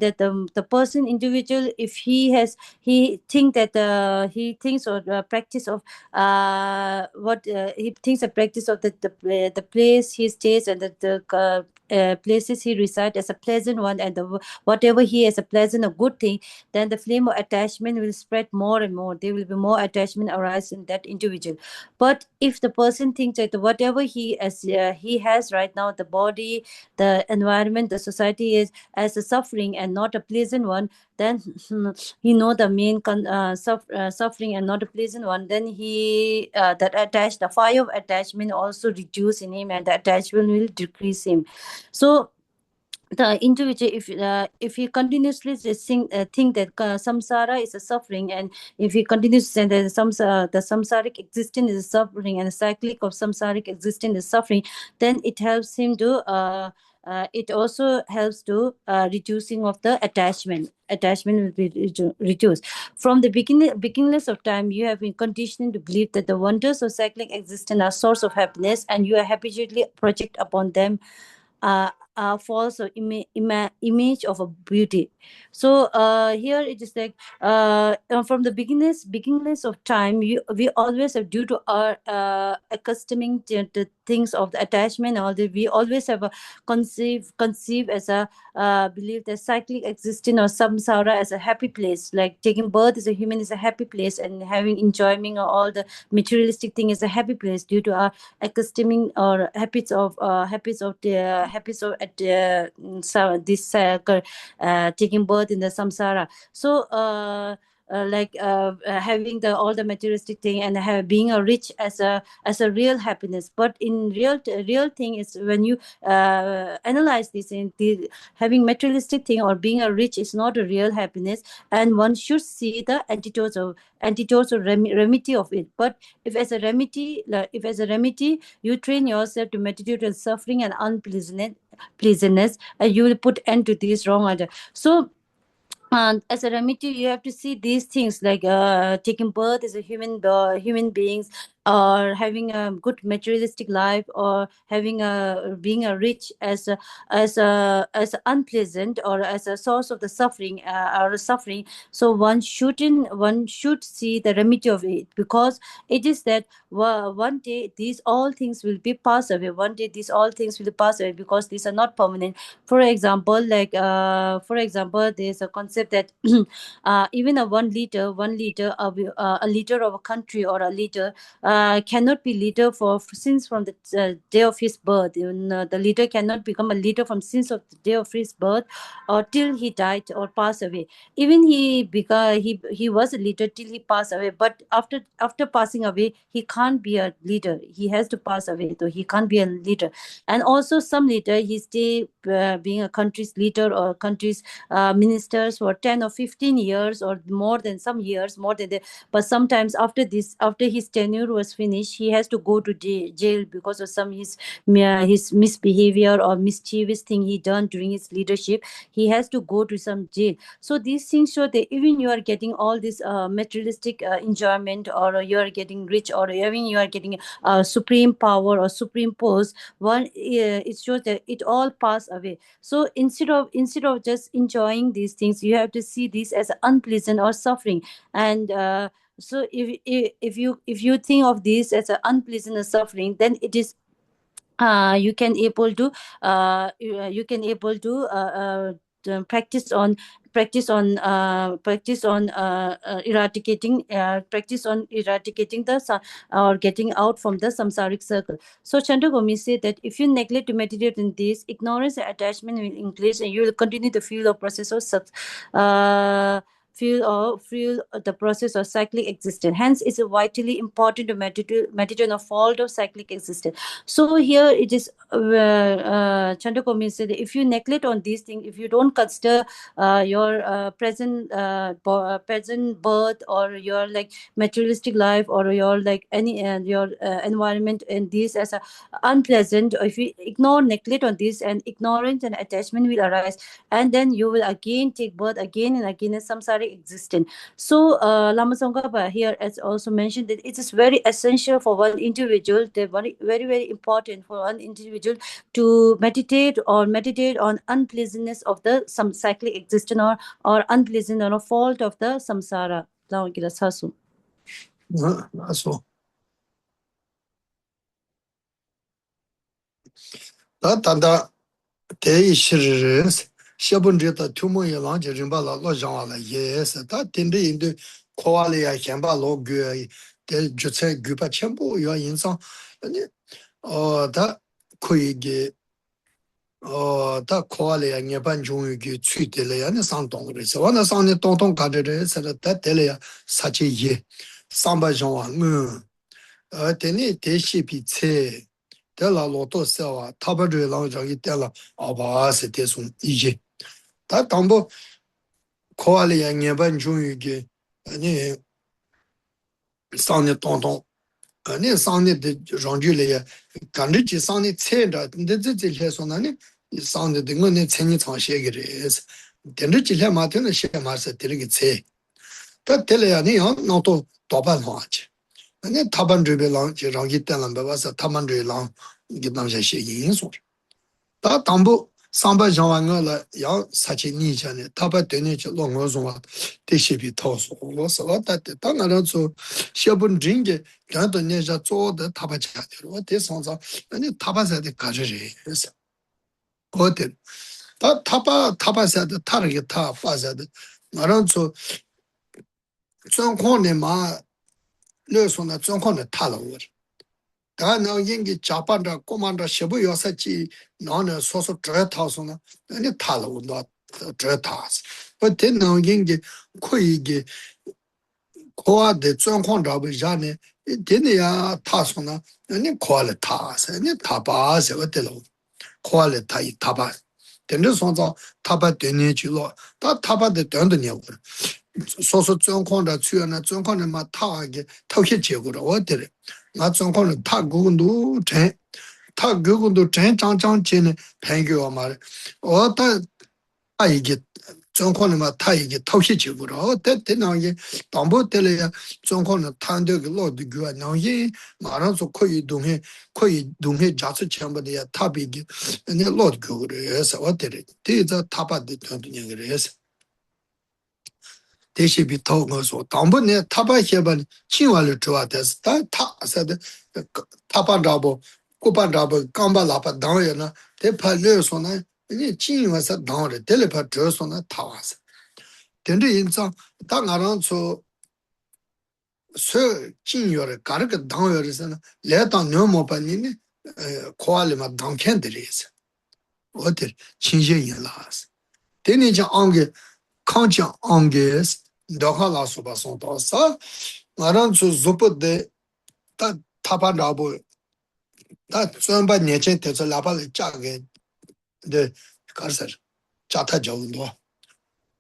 [SPEAKER 2] that the person individual, if he think that he thinks or practice of what he thinks a practice of the place he stays and the places he resides as a pleasant one, and whatever he has a pleasant or good thing, then the flame of attachment will spread more and more. There will be more attachment arise in that individual. But if the person thinks that whatever he has right now, the body, the environment, the society is as a suffering and not a pleasant one, then he know the main suffering and not a pleasant one. Then the fire of attachment also reduce in him, and the attachment will decrease him. So the individual, if he continuously think that samsara is a suffering, and if he continues to say that the samsaric existence is suffering and the cyclic of samsaric existence is suffering, then it helps him to it also helps to reducing of the attachment will be reduced. From the beginningless of time, you have been conditioned to believe that the wonders of cyclic existence are source of happiness, and you are habitually project upon them false or image of a beauty. So here it is like from the beginningless of time, we always have, due to our accustoming to the things of the attachment, all that, we always have a conceive as a believe that cyclic existence or samsara as a happy place, like taking birth as a human is a happy place, and having enjoyment or all the materialistic thing is a happy place, due to our accustoming or habits of this taking birth in the samsara. So having the all the materialistic thing and being a rich as a real happiness. But in real thing is when you analyze this, in the having materialistic thing or being a rich is not a real happiness, and one should see the antidotes or remedy of it. But if as a remedy you train yourself to meditate on suffering and unpleasantness, and you will put end to this wrong order. So as a remedy, you have to see these things like taking birth as a human beings, or having a good materialistic life, or having a being a rich as unpleasant, or as a source of the suffering or suffering. So one should see the remedy of it, because it is that one day these all things will be passed away. One day these all things will pass away, because these are not permanent. For example, there's a concept that even a 1 liter a liter of a country, or a liter cannot be leader since from the day of his birth. Even, the leader cannot become a leader from since of the day of his birth, or till he died or passed away. Even he was a leader till he passed away, but after passing away, he can't be a leader. He has to pass away, so he can't be a leader. And also some leader, he stay being a country's leader or country's ministers for 10 or 15 years, or more than some years, more than that. But sometimes after his tenure was finished, he has to go to jail because of some his misbehavior or mischievous thing he done during his leadership. He has to go to some jail. So these things show that even you are getting all this materialistic enjoyment, or you are getting rich, or even you are getting supreme power or supreme post, it shows that it all pass away. So instead of just enjoying these things, you have to see this as unpleasant or suffering. And so if you think of this as an unpleasant or suffering, then it is you can able to practice on eradicating or getting out from the samsaric circle. So Chandragomi said that if you neglect to meditate in this, ignorance and attachment will increase, and you will continue to feel the process of feel the process of cyclic existence. Hence, it's vitally important to meditate on a fault of cyclic existence. So here it is, Chandrakomi said, if you neglect on these things, if you don't consider your present birth, or your like materialistic life, or your like any your environment and this as a unpleasant, or if you neglect on this, and ignorance and attachment will arise, and then you will again take birth again and again in samsaric psychically existent. So Lama Tsongkhapa here has also mentioned that it is very essential for one individual, very, very, very important for one individual to meditate on unpleasantness of the some cyclic existence or unpleasant or a fault of the samsara.
[SPEAKER 1] so tanda te shiris shabunje ta tumo yalang je rimba la lo jang la yes ta tinde inde koale ya chamba lo gu de jutse gu pa chembo ya insan ani da kuige da koale ya nyeban jung yu chui de le ya ne sang dong re so na sang ne tong tong ka de re sa da de le ya sa che ye samba jong wa ngu teni te shi pi ce de la lo to se wa ta ba de la jang yi de la a ba se te sun yi je ta tang bo ko ale ya nge ban jung yu ge ni sang ne tong tong ni sang ne de rang ju le ya kan ri ji sang ne ce da de zhe le so na ni sang ne de ngo ne ce ni chang xie ge re de ri ji le ma de ne xie ma se de ge ce ta de le ya ni ya no to do ba lo ji 아니 타반드베랑 지랑기 때는 봐서 타반드랑 이게 남자 시인소 다 담보 상바 정왕을 야 사치 니잖아 타바 되는 저 롱어송아 대시비 토소 뭐서다 당나라 저 시분 징게 나도 내자做的 타바자대로 대성사 아니 타바사데 가지리 그래서 어때 다 타바사데 타르게 타 파사데 나랑 저 정권에 마 lösung na zhongkong de ta lo wo da na yin ge japan da command da shibu yo sa ji na na so so zhe ta so na ni ta lo no zhe ta but then na yin ge kui ge ko de zhongkong da bu ja ne de ne ya ta so na ni ko le ta sa ni ta ba se wo de lo ko le ta yi ta ba de ne song zao ta ba de ne ji lo ta ba de de ne wo 소소 정권의 주요나 정권의 막 타하게 타게 제고로 어때래 나 정권의 타 구군도 타 구군도 장장전에 팽교와 말 어떤 이게 정권의 막 타이게 타게 제고로 어때 나게 담보 때려야 정권의 탄되게 로드 교와 나게 말아서 거의 동해 자수 전부야 타비게 네 로드 교를 어때래 대자 타바데 되는 그래서 대시비 통어서 담번에 타바해번 친화를 좋아했어 다 타서도 타반다보 고반다보 감발라바 당연나 대팔려서나 이제 친화서 당을 텔레파 저서나 타와서 된데 인상 당하랑 저 진요를 가르가 당여서나 내당 너무 반이네 코알마 당캔들이서 어디 친신이라서 되니지 안게 강장 안게스 더하라 소바선 더사 나란츠 조포데 다 타바라보 다 전바 내체 때서 라바를 짜게 데 가서 짜타 적은도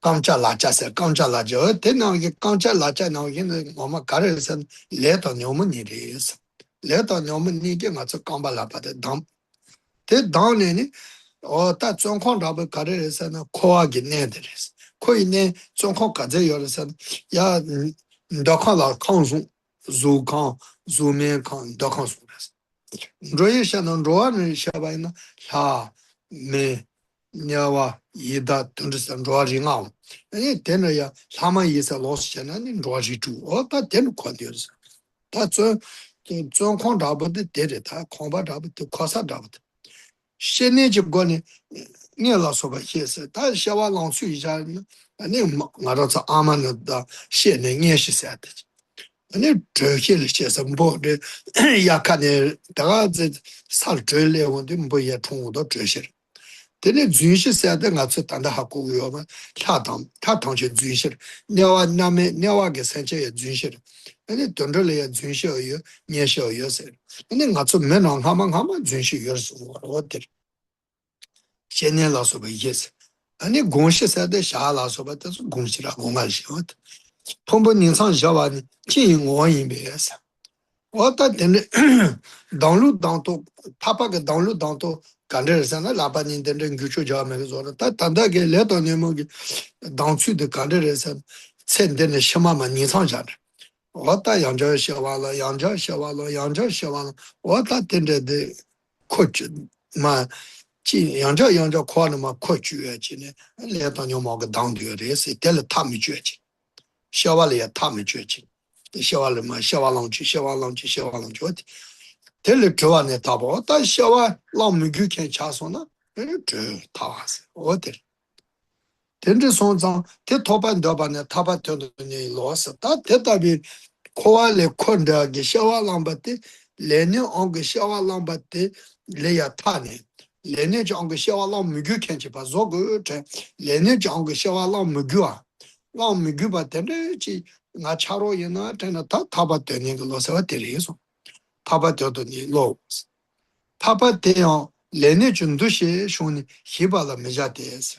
[SPEAKER 1] 강자 라자세 강자 라저 대나게 강자 라자 나오기는 뭐마 가르서 레더 녀문이리스 레더 녀문이게 맞서 강발라바데 담대 다운에니 다 정권라고 가르서는 코하기 내들이스 코이네 정권까지 열어서 야 너칸라 칸수 조칸 조메 칸 너칸수 로이샤는 로아는 샤바이나 샤메 냐와 이다 던스탄 로아링아 아니 되나야 사마 이사 로스잖아니 로아지주 어다 되는 관계였어 다저 정권 잡아도 되다 공바 잡아도 커서 잡아도 신내 집권이 니라서가 해서 다 샤와 랑수 이자 아니 말아서 아만다 신내 녀시세다 아니 저힐 해서 뭐데 약간의 다가지 살절래 원데 뭐야 통도 저실 근데 주시세다 같이 단다 하고 요만 타당체 주시 냐와 남에 냐와게 선체에 주시 아니 돈들에 주시어요 녀셔요세 근데 같이 맨날 하만 주시여서 어때 신내라서 예스 아니 공시세다 샤라서 또 공시라 공갈시었 통본 인상 샤와니 진원인베스 왔다 되네 다운로드 당도 타파가 다운로드 당도 간데르잖아 라바닌 되는 규초 자면서 다 단다게 레도네모기 당수의 간데르선 sen de shima ma ni sang ja我打扬州写完了，扬州写完了，扬州写完了，我打等着的扩局嘛，扬州夸了嘛扩局今年，来当牛毛个当队的是带了他们决定，写完了也他们决定，写完了嘛，写完了就，带了这完呢，大包，但写完老没给看查说呢，这他还是我的。等着送葬，这托班多吧呢？他把头的呢老死，但这代表考完了困着给小娃郎把的，来年按个小娃郎把的来呀他呢，来年就按个小娃郎没给看去吧，如果这来年就按个小娃郎没给啊，郎没给吧，等着去俺查罗人呢，真的他把头那个老师我得了说，他把头的呢老死，他把这样来年就都些兄弟，希巴了没家的是。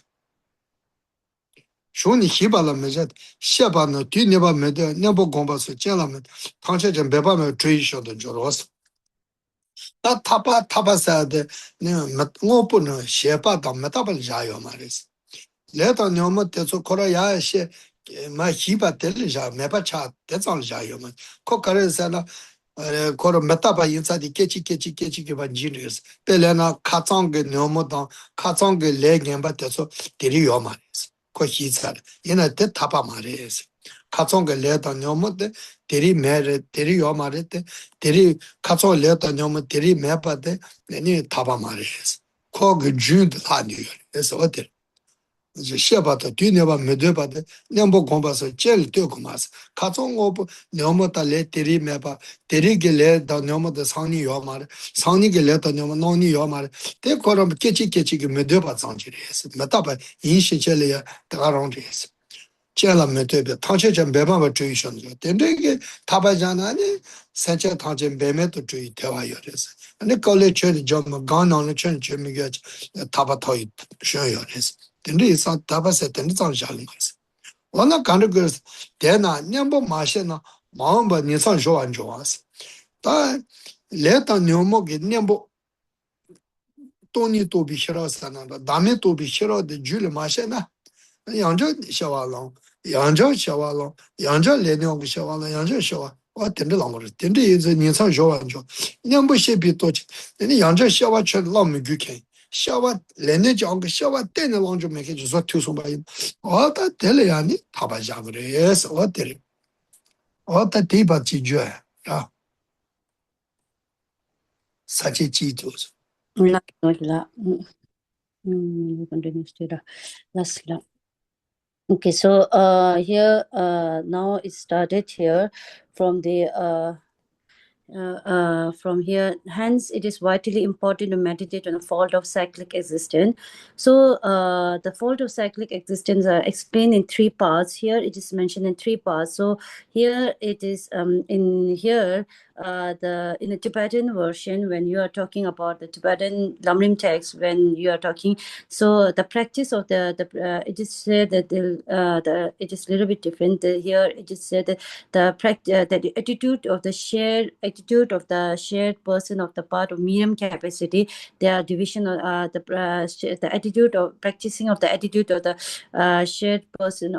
[SPEAKER 1] 说你希巴了没着，下巴呢对你把没得，你不光把是见了没，唐前真别把没追晓得就老死。那他把啥的，那没我不能先把当没打不加油嘛的是。来到你们得做可能也些，没希巴得了下，没把茶得上加油嘛。可个人啥呢？可能没打把因啥的，给把你这个是。别来那卡脏个你们当卡脏个来年把得做得了药嘛的是。可惜惨了，因为这他爸妈的也是，卡中个来到娘们的，这里买的，这里要买的，这里卡中来到娘们，这里买不的，那你他爸妈的也是，靠个军的他女儿也是我的，就先把他对那把没对把的，两不光把是建立对个嘛是，卡中我不娘们他来这里买吧，这里给来到娘们的厂里要买的，厂里给来到娘们哪里要买的，这可能给个没对把涨起来也是，没大把影响起来也打上这也是。见了没对比，唐前真没办法追上去，但这个他把讲呢，你三千唐前慢慢都追台湾有的是，你搞来圈里叫么，刚拿了圈全没个，他把他一选有的是，但这一上他把是等着涨下来个是，我那干这个电呢，你不马些呢，马上把你上学完就完是，但来当牛毛给你不。多年多比学了啥呢？大面多比学了的距离马些呢？扬州小娃郎，扬州小娃郎，扬州来两个小娃郎，扬州小娃，我盯着啷个着，盯着一直年长小娃就，两不些比多钱，人家扬州小娃却老没去看，小娃来年讲个小娃带着啷就没看，就说推送吧，我他带了呀，你他把家个的也是我带的，我他第一把解决啊，啥叫记住是？Continue
[SPEAKER 2] to last. Okay, so here now it started here from the from here. Hence, it is vitally important to meditate on the fault of cyclic existence. So, the fault of cyclic existence are explained in three parts. Here, it is mentioned in three parts. So, here it is in here in the Tibetan version, when you are talking about the Tibetan Lamrim text, when you are talking, so the practice of it is said that it is a little bit different. Here it is said that the attitude of the shared person of the part of medium capacity, their division of the attitude of practicing of the attitude of the shared person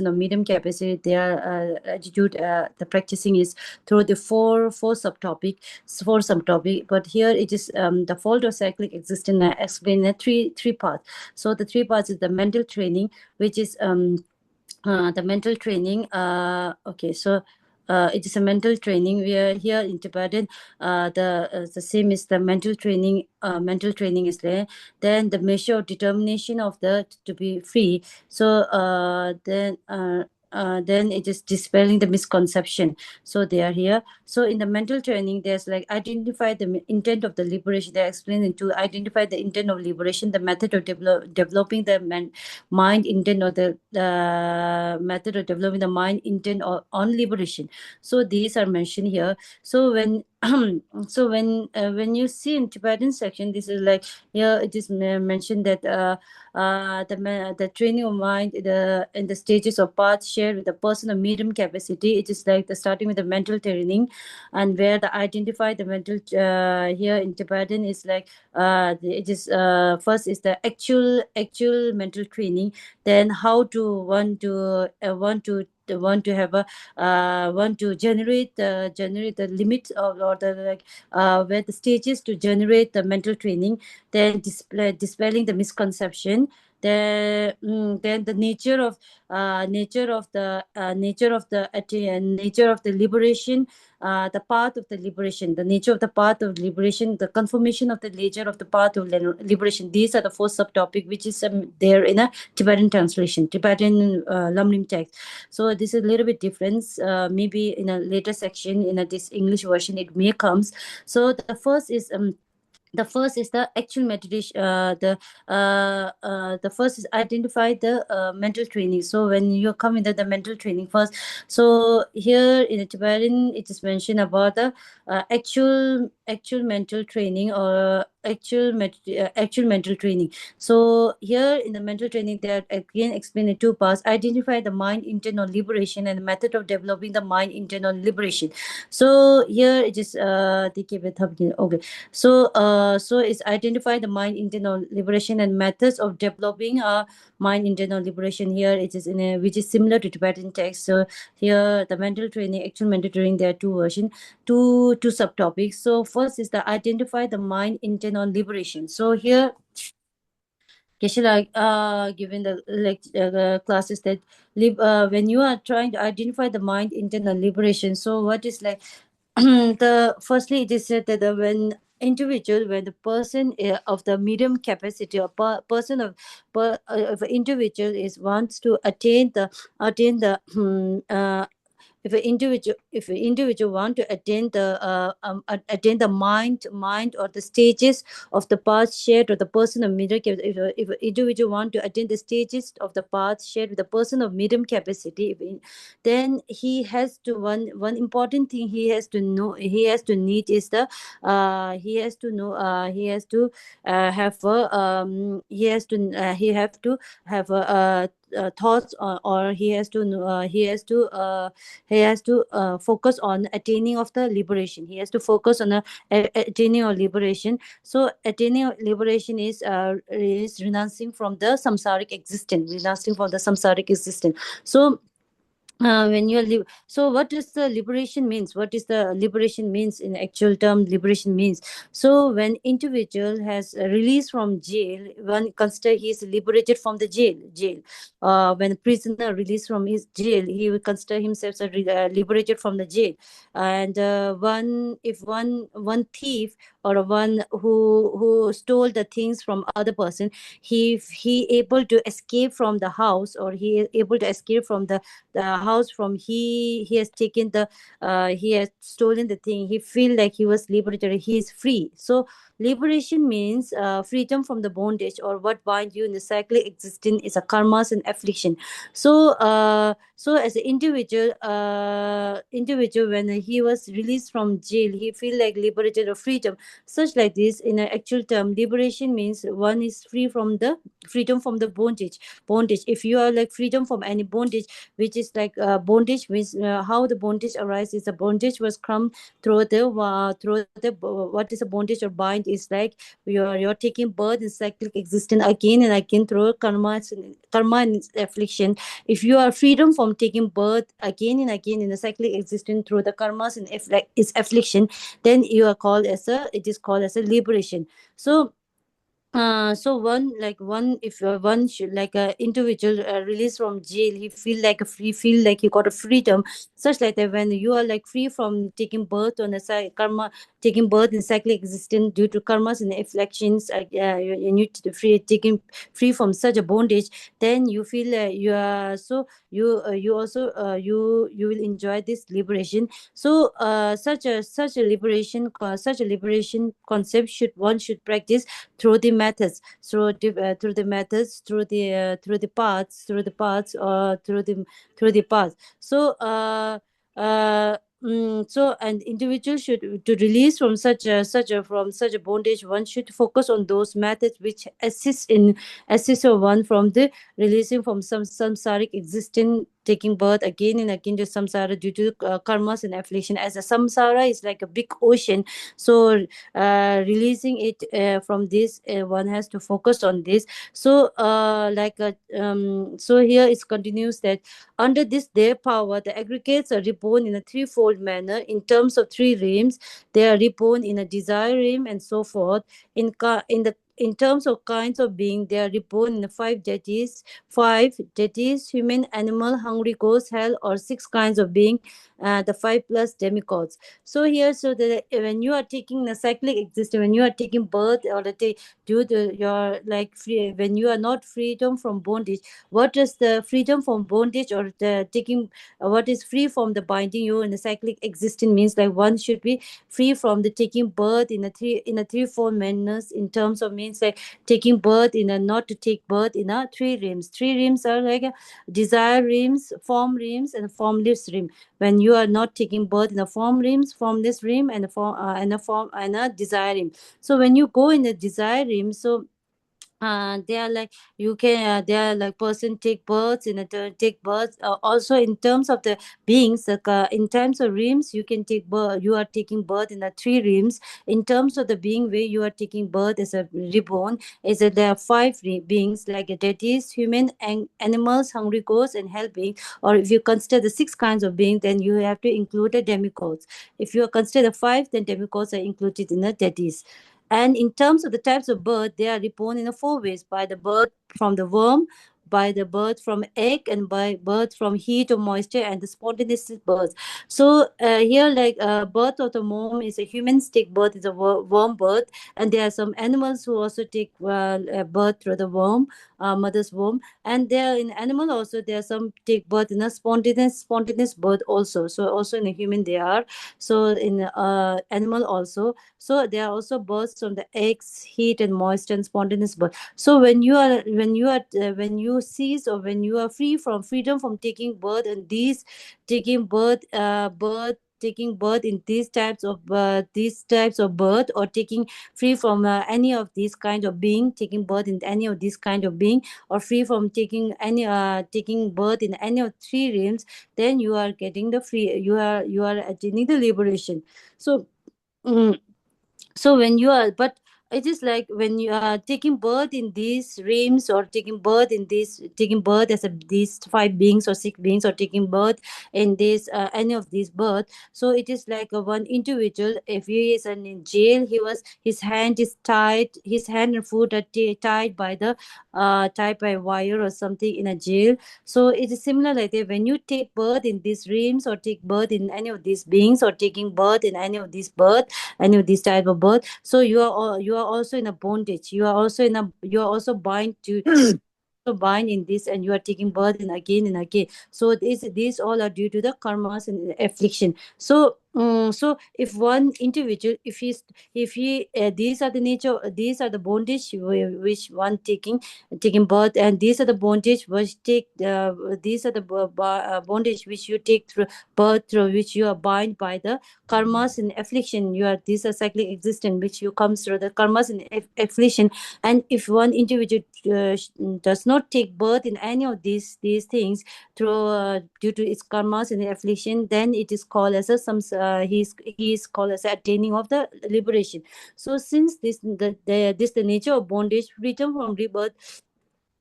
[SPEAKER 2] of medium capacity, their attitude, the practicing is through the four subtopic. But here it is the fault of cyclic existence explained in three parts. So the three parts is the mental training, which is the mental training. Okay, so it is a mental training. We are here in Tibetan. The same is the mental training. Mental training is there. Then the measure of determination of to be free. So then it is dispelling the misconception. So they are here. So in the mental training, there's like identify the intent of the liberation. They explain into identify the intent of liberation, the method of developing the mind intent, or the method of developing the mind intent on liberation. So these are mentioned here. So when so when you see in Tibetan section, this is like here it is mentioned that the training of mind in the stages of path shared with the person of medium capacity. It is like the starting with the mental training, and where the identify the mental here in Tibetan is like it is first is the actual mental training, then how to want to have a want to generate the limits of or the like where the stages to generate the mental training, then dispelling the misconception, then the nature of the liberation, the path of the liberation, the nature of the path of liberation, the confirmation of the nature of the path of liberation. These are the four subtopic which is there in a Tibetan translation, Tibetan Lamrim text. So this is a little bit different. Maybe in a later section in this English version it may comes. So the first is the actual meditation. The first is identify the mental training. So when you come into the mental training first, so here in the Tibetan it is mentioned about the actual mental training or actual mental training. So here in the mental training, they are again explained in two parts: identify the mind internal liberation and the method of developing the mind internal liberation. So here it is okay. So it's identify the mind internal liberation and methods of developing mind internal liberation. Here it is in a which is similar to Tibetan text. So here the mental training, actual mental training, there are two versions, two subtopics. So first is the identify the mind internal liberation. So here Geshe given the classes that when you are trying to identify the mind internal liberation. So what is like the firstly it is said that when the person of the medium capacity or person of if an individual is wants to attain the if an individual want to attain the mind or the stages of the path shared with the person of medium capacity, if an individual want to attain the stages of the path shared with the person of medium capacity, then he has to one important thing he has to know, he has to need is the he has to know he has to have a he have to have a thoughts or he has to focus on attaining of the liberation. He has to focus on attaining of liberation. So attaining of liberation is renouncing from the samsaric existence. So when you live, so what does the liberation means? What is the liberation means in actual term? Liberation means, so when individual has released from jail, one consider he is liberated from the jail. When a prisoner released from his jail, he will consider himself liberated from the jail. And one thief or one who stole the things from other person, he able to escape from the house, or he is able to escape from the house from he has taken the he has stolen the thing, he feel like he was liberated, he is free. So liberation means freedom from the bondage or what bind you in the cyclic existence is a karmas and affliction. So as an individual when he was released from jail, he feel like liberated or freedom. Such like this in an actual term, liberation means one is free from the freedom from the bondage. If you are like freedom from any bondage, which is like bondage means how the bondage arises. The bondage was come through the what is a bondage or bind is like you're taking birth in cyclic existence again and again through karma and affliction. If you are freedom from taking birth again and again in a cyclic existence through the karmas and its affliction, then you are called as it is called as a liberation. So if one should like a individual released from jail, he feel like he got a freedom. Such like that when you are like free from taking birth on a karma, taking birth in cyclic existence due to karmas and afflictions, you need to taking free from such a bondage, then you feel you are so you also you will enjoy this liberation. So such a liberation concept should practice through the methods, through the methods, through the paths, or through the paths. So so an individual should to release from such a bondage, one should focus on those methods which assist one from the releasing from some samsaric existence, taking birth again and again to samsara due to karmas and affliction. As a samsara is like a big ocean, so releasing it from this, one has to focus on this. So so here it continues that under this their power, the aggregates are reborn in a threefold manner. In terms of three realms, they are reborn in a desire realm and so forth. In terms of kinds of being, they are reborn in the five deities, human, animal, hungry ghost, hell, or six kinds of being, the five plus demigods. So here, so that when you are taking the cyclic existence, when you are taking birth, or due to your like free, when you are not freedom from bondage, what is the freedom from bondage, or the taking what is free from the binding you in the cyclic existence, means like one should be free from the taking birth in a threefold manners, in terms of means like taking birth in a not to take birth in a three realms are like desire realms, form realms, and formless realm. When you are not taking birth in a form realms, formless realm, and a form and a desire realm. So when you go in the desire realm, so they are like you can they are like person take births in a take births, also in terms of the beings, like in terms of realms you can take birth, you are taking birth in the three realms. In terms of the being where you are taking birth as a reborn, is that there are five beings like deities, human, and animals, hungry ghosts, and hell beings. Or if you consider the six kinds of beings, then you have to include the demigods. If you consider the five, then demigods are included in the deities. And in terms of the types of birth, they are reborn in four ways: by the birth from the worm, by the birth from egg, and by birth from heat or moisture, and the spontaneous birth. So here, like birth of the worm is a human take birth, is a worm birth, and there are some animals who also take birth through the worm, mother's womb. And there in animal also there are some take birth in a spontaneous birth also. So also in a human they are. So in animal also, so there are also births from the eggs, heat, and moisture, and spontaneous birth. So when you cease, or when you are freedom from taking birth, and these taking taking birth in these types of birth, or taking free from any of these kind of being, taking birth in any of these kind of being, or free from taking birth in any of three realms, then you are getting the free, you are attaining the liberation. So mm, so when you are, but it is like when you are taking birth in these realms, or taking birth as these five beings or six beings, or taking birth in this any of these birth. So it is like one individual, if he is in jail, his hand is tied, his hand and foot are tied by the tied by wire or something in a jail. So it is similar like that. When you take birth in these realms, or take birth in any of these beings, or taking birth in any of these birth, any of these type of birth, so you are also in a bondage, you are also bind to bind in this, and you are taking birth and again. So these all are due to the karmas and affliction. So so if one individual, if he these are the nature, these are the bondage which one taking birth, and these are the bondage which take these are the bondage which you take through birth, through which you are bind by the karmas and affliction. You are These are cyclic existence which you comes through the karmas and affliction. And if one individual does not take birth in any of these things, through due to its karmas and affliction, then it is called as a he is called as attaining of the liberation. So since the nature of bondage, freedom from rebirth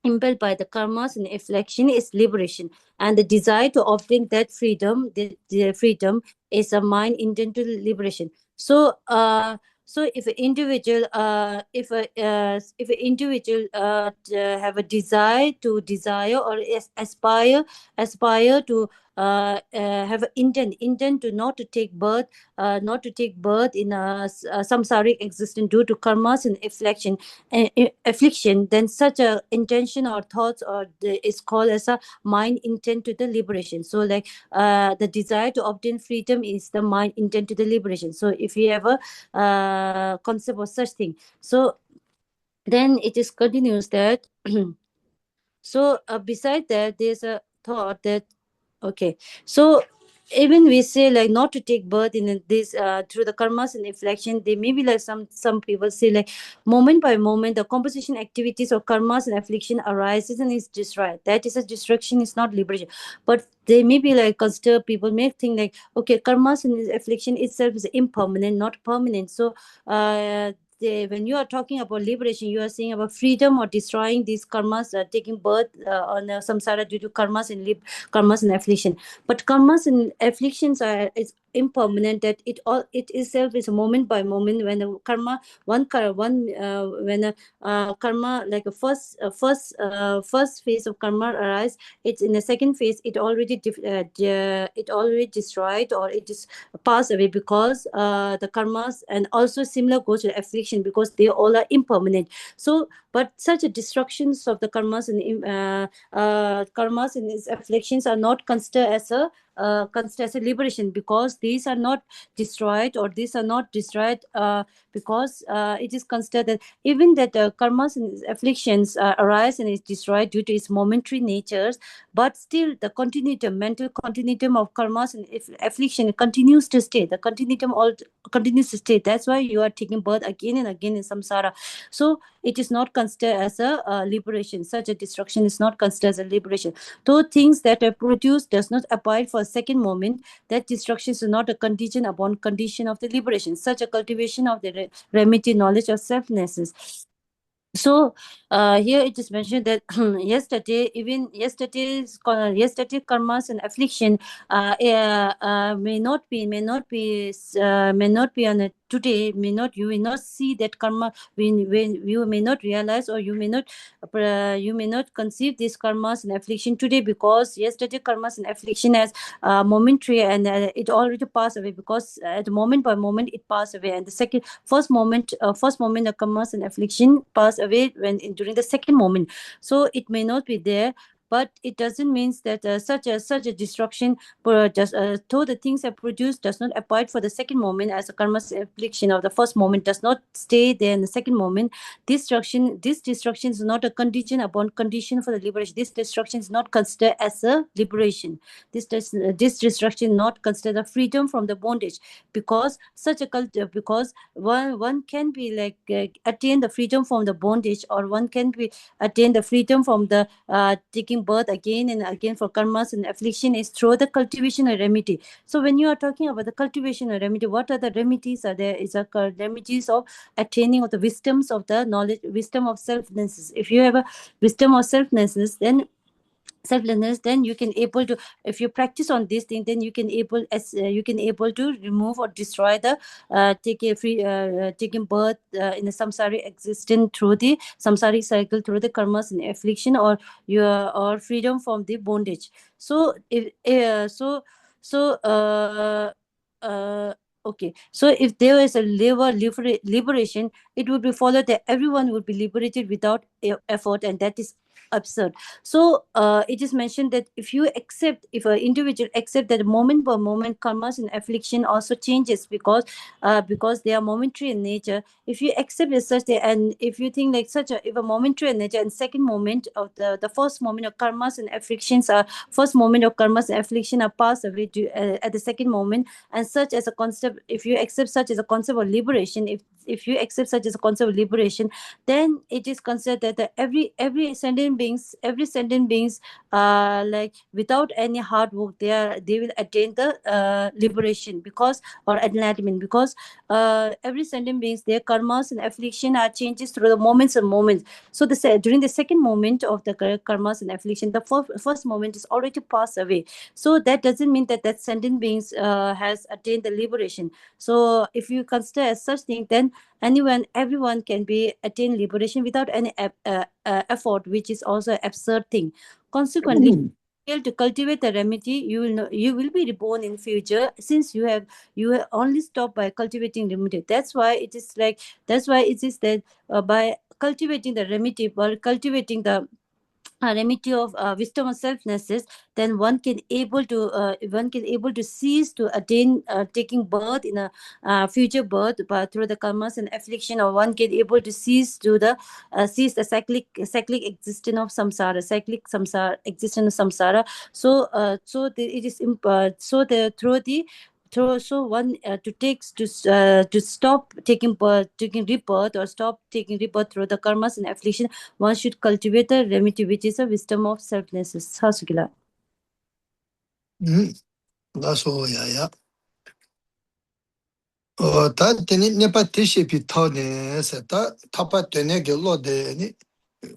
[SPEAKER 2] impelled by the karmas and affliction is liberation, and the desire to obtain that freedom, the freedom is a mind intent to liberation. So so if an individual if an individual have a desire to desire, or aspire to have an intent to not to take birth, not to take birth in a samsaric existence due to karmas and affliction, then such a intention or thoughts is called as a mind intent to the liberation. So like the desire to obtain freedom is the mind intent to the liberation. So if you have a concept of such thing, so then it is continues that so beside that there's a thought that okay, so even we say like not to take birth in this through the karmas and affliction, they may be like some people say like moment by moment the composition activities of karmas and affliction arises and is destroyed. That is a destruction, is not liberation. But they may be like consider, people may think like okay, karmas and affliction itself is impermanent, not permanent. So when you are talking about liberation, you are saying about freedom or destroying these karmas, taking birth on samsara due to karmas and affliction. But karmas and afflictions are is impermanent. That it itself is a moment by moment. When the karma one when a karma like a first phase of karma arise, it's in the second phase it already it already destroyed or it is passed away, because the karmas, and also similar goes to affliction because they all are impermanent. So but such a destructions of the karmas and its afflictions are not considered as a liberation, because these are not destroyed, or these are not destroyed because it is considered that even that karmas and afflictions arise and is destroyed due to its momentary natures, but still the continuum, mental continuum of karmas and affliction continues to stay. The continuum all continues to stay. That's why you are taking birth again and again in samsara. So it is not considered as a liberation. Such a destruction is not considered as a liberation. Though things that are produced does not abide for a second moment, that destruction is not a condition upon condition of the liberation. Such a cultivation of the remedy knowledge of selfness. So here it is mentioned that yesterday karmas and affliction may not be on a today, may not, you will not see that karma, when you may not realize, or you may not conceive these karmas and affliction today, because yesterday karmas and affliction as momentary, and it already passed away, because at the moment by moment it passed away, and the first moment of karmas and affliction pass away during the second moment. So it may not be there, but it doesn't mean that such a destruction, though the things are produced does not abide for the second moment, as a karma affliction of the first moment does not stay there in the second moment. This destruction is not a condition upon condition for the liberation. This destruction is not considered as a liberation. This destruction not considered a freedom from the bondage, because such a because one can be like attain the freedom from the bondage, or one can be attain the freedom from the taking birth again and again for karmas and affliction, is through the cultivation of remedy. So when you are talking about the cultivation of remedy, what are the remedies? Are there is a remedies of attaining of the wisdoms of the knowledge, wisdom of selfness. If you have a wisdom of selfness, then you can able to, if you practice on this thing, then you can able to remove or destroy the taking birth in the samsaric existence through the samsaric cycle, through the karmas and affliction, or freedom from the bondage. So if so okay, so if there is a liberation, it would be followed that everyone would be liberated without effort, and that is absurd. So it is mentioned that if an individual accept that moment by moment karmas and affliction also changes, because they are momentary in nature. If you accept as such, and if you think like if a momentary in nature, and second moment of the first moment of karmas and afflictions are first moment of karmas and affliction are passed away at the second moment, and such as a concept, if you accept such as a concept of liberation, if you accept such as a concept of liberation, then it is considered that every sentient beings like without any hard work, they will attain the liberation, because or enlightenment, because every sentient beings, their karmas and affliction are changes through the moments and moments. So during the second moment of the karmas and affliction, the first moment is already passed away. So that doesn't mean that sentient beings has attained the liberation. So if you consider as such thing, then everyone can be attain liberation without any effort, which is also an absurd thing. Consequently, fail to cultivate the remedy, you will be reborn in future, since you have only stopped by cultivating remedy. That's why it is that by cultivating the remedy, by cultivating the remedy of wisdom of selflessness, then one can able to cease to attain taking birth in a future birth, but through the karmas and affliction, or one can able to cease the cyclic existence of samsara, cyclic samsara existence of samsara. So it is so the through the through so one to stop taking birth, taking rebirth, or stop taking rebirth through the karmas and affliction, one should cultivate the remedy, which is a wisdom of selflessness. Hasukila.
[SPEAKER 1] That's all, yeah. 다 되니 네파 티시피 타네 다 타파 되네 게 로데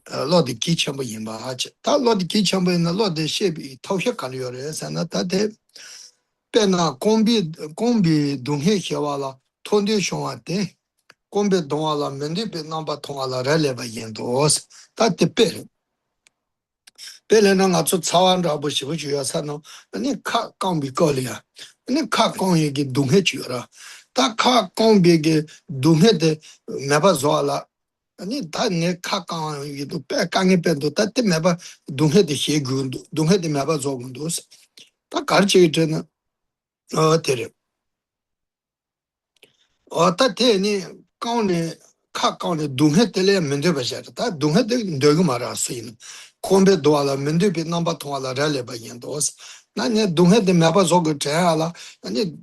[SPEAKER 1] 로데 기첨부 임바 하지 다 로데 기첨부는 로데 셰비 타오셔 가려래 산나 다데 페나 콤비 동해 혀와라 톤디 쇼와데 콤비 동와라 멘디 베 넘바 통와라 레레바 인도스 다데 페 벨레나 아주 차완다 보시고 주야 사노 아니 카 깡비 거리야 아니 카 깡이게 동해 주라 다카 깡비게 동해데 메바 조알라 아니 다네 카 깡이도 빼 깡이 빼도 다때 메바 동해데 해군도 동해데 메바 조군도 다 가르쳐 있잖아 테레 다테니 깡네 카 깡네 동해데레 mende bashara 다 동해데 ndögü mara suyin kombe doala mende be namba toala rale ba yendos nane 동해데 메바 조그 제ala 아니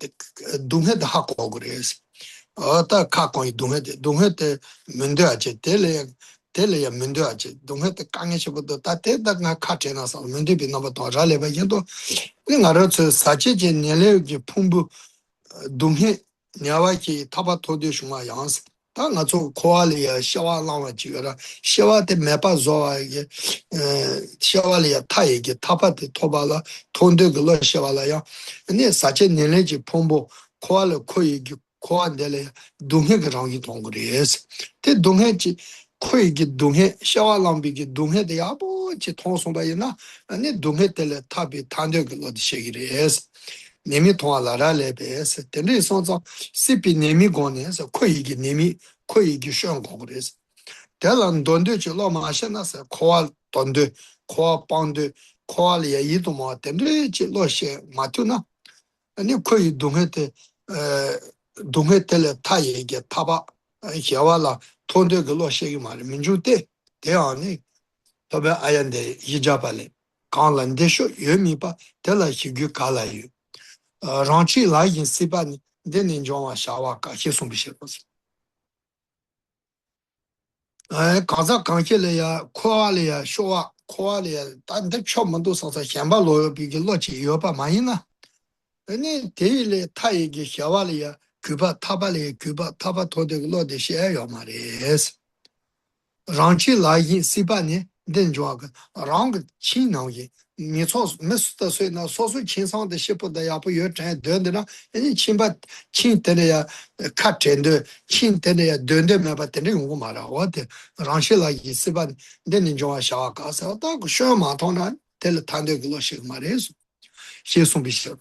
[SPEAKER 1] 동해데 하고 그래서 다 카콘이 동해데 mende 아제 텔레야 mende 아제 동해데 강에서부터 다 대다가 카테나서 mende be namba toala rale ba yen도 내가 저 사제제 내려기 풍부 동해 냐와키 타바 토디 슈마 양스 다가 저 코알리아 샤와라와 지거라 샤와데 메바 조아게 샤와리아 타이게 타바데 토발라 톤데글로 샤와라야 네 사제 내내지 풍부 코알 코이기 코안델레 동해가 장이 동그레스 데 동해지 코이기 동해 샤와람비기 동해데 야보지 통송바이나 아니 동해텔레 타비 탄데글로 디시기레스 네미 통하라라 레베스 텐리 손자 시피 네미 고네서 코이기 네미 코이기 쇼고 그래서 대란 돈도 줄로 마셔나서 코알 돈도 코아 빵도 코알이야 이도 뭐 텐리 줄로시 마투나 아니 코이 동해테 동해텔레 타이게 타바 야와라 돈도 글로시기 말 민주대 대안이 더베 아얀데 이자발레 강란데쇼 여미바 텔라시규 갈라유 ranchi la yin sipa ni denin jongwa shawa ka hesum bishiros kaza kanke le ya kwa le ya showa kwa le ya dan de chom do sa sa hyamba lo bi ge lo chi yo ba ma yin na ni de le tai ge hyawa le ya kuba taba le kuba taba to de lo de she yo ma res ranchi la yin sipa ni den jongwa rang chi na ye你错没的所以呢，说出情商的些不得呀，不有真对的呢，人情把情得了呀，看真的情得了呀，对的没把真的用嘛了，我的让些了意思吧，那你就话小搞啥，大个小马桶呢，得了谈的个老些嘛的，先送比些，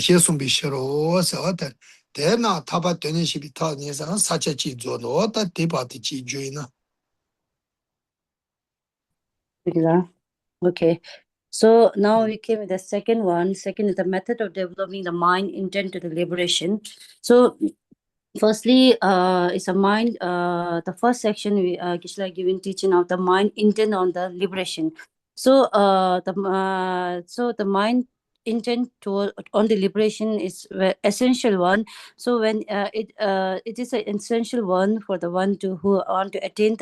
[SPEAKER 1] 先送比些了，我说的，但那他把对你是比他你啥啥叫记住了，我的对把的记住呢。
[SPEAKER 2] Okay. So now we came with the second one. Second is the method of developing the mind intent to the liberation. So firstly, it's a mind. The first section we Kishla giving teaching of the mind intent on the liberation. So the mind intent to on the liberation is essential one. So when it is an essential one for the one to who want to attain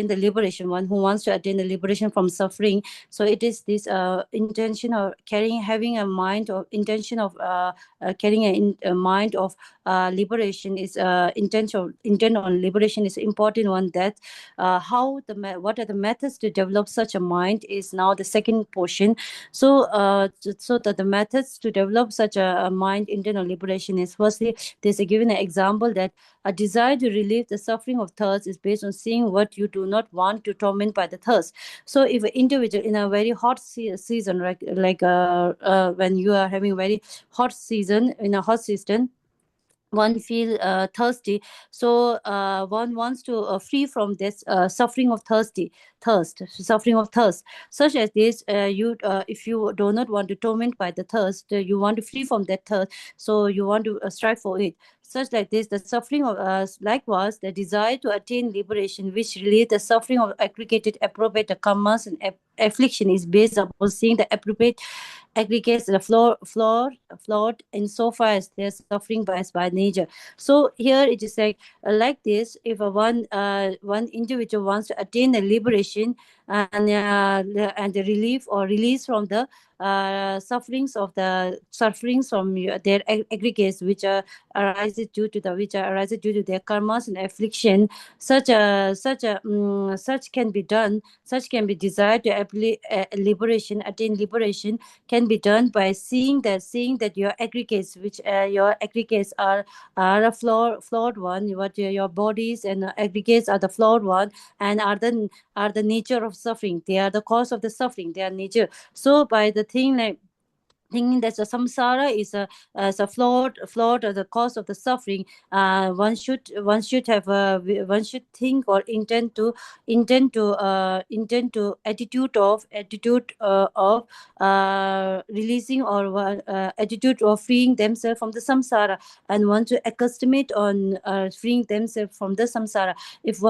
[SPEAKER 2] the liberation, one who wants to attain the liberation from suffering. So it is this intention of having a mind of intention of carrying a mind of liberation is intent on liberation is important one. That what are the methods to develop such a mind is now the second portion. So the methods to develop such a mind intent on liberation is firstly there's a given example that a desire to relieve the suffering of thirst is based on seeing what you do not want to torment by the thirst. So if an individual in a very hot season, like when you are having very hot season, in a hot season, one feel thirsty, so one wants to free from this suffering of suffering of thirst, such as this. You if you do not want to torment by the thirst, you want to free from that thirst, so you want to strive for it, such like this. The suffering of likewise the desire to attain liberation, which relate the suffering of aggregated appropriate karmas and affliction, is based upon seeing the appropriate aggregates the flawed insofar as they're suffering by nature. So here it is like this. If one individual wants to attain the liberation and the relief or release from the sufferings from their aggregates, which are arises due to their karmas and affliction, such can be done, such can be desired to liberation, attain liberation, can be done by seeing that your aggregates, which your aggregates are a flawed one. What your bodies and aggregates are the flawed one, and are the nature of suffering. They are the cause of the suffering. They are nature. So by the thing like thinking that the samsara is a flawed or the cause of the suffering, one should think or intend to attitude of releasing, or attitude of freeing themselves from the samsara, and want to accustom it on freeing themselves from the samsara. If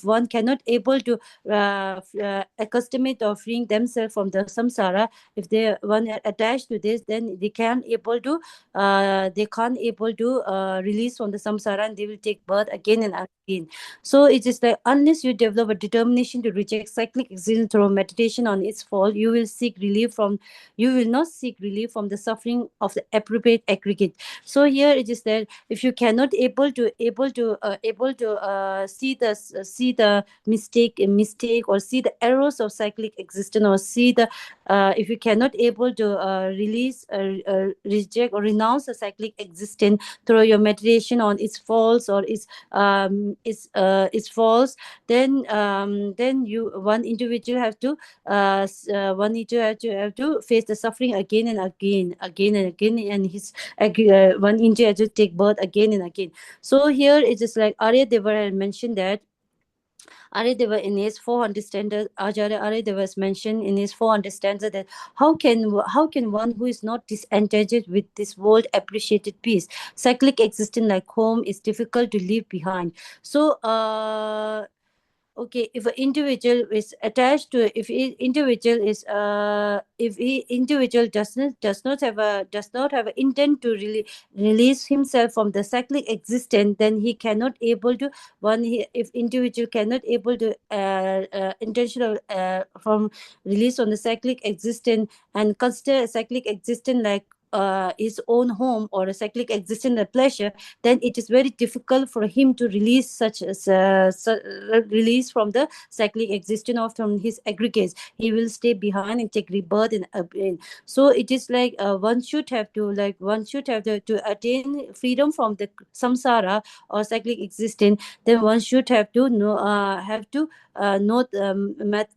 [SPEAKER 2] one cannot able to accustom it or freeing themselves from the samsara, if they one attached to this, then they can't able to release from the samsara, and they will take birth again and again. So it is like, unless you develop a determination to reject cyclic existence through meditation on its fall, you will not seek relief from the suffering of the appropriate aggregate. So here it is that if you cannot able to see the mistake, or see the errors of cyclic existence, or see the if you cannot able to reject or renounce the cyclic existence through your meditation on its faults, or its faults, then you one individual have to have to face the suffering again and again, and one individual has to take birth again and again. So here it is like Arya Deva had mentioned that Aryadeva in his 400 stanzas, Acharya Aryadeva has mentioned in his 400 stanzas that how can one who is not disentangled with this world appreciated peace? Cyclic existence like home is difficult to leave behind. So okay, if an individual is attached to, if he individual does not have an intent to really release himself from the cyclic existence, then he cannot able to if individual cannot able to intentional from release on the cyclic existence, and consider cyclic existence like his own home, or a cyclic existence a pleasure, then it is very difficult for him to release release from the cyclic existence or from his aggregates. He will stay behind and take rebirth in. So it is like one should have to attain freedom from the samsara or cyclic existence. Then one should have to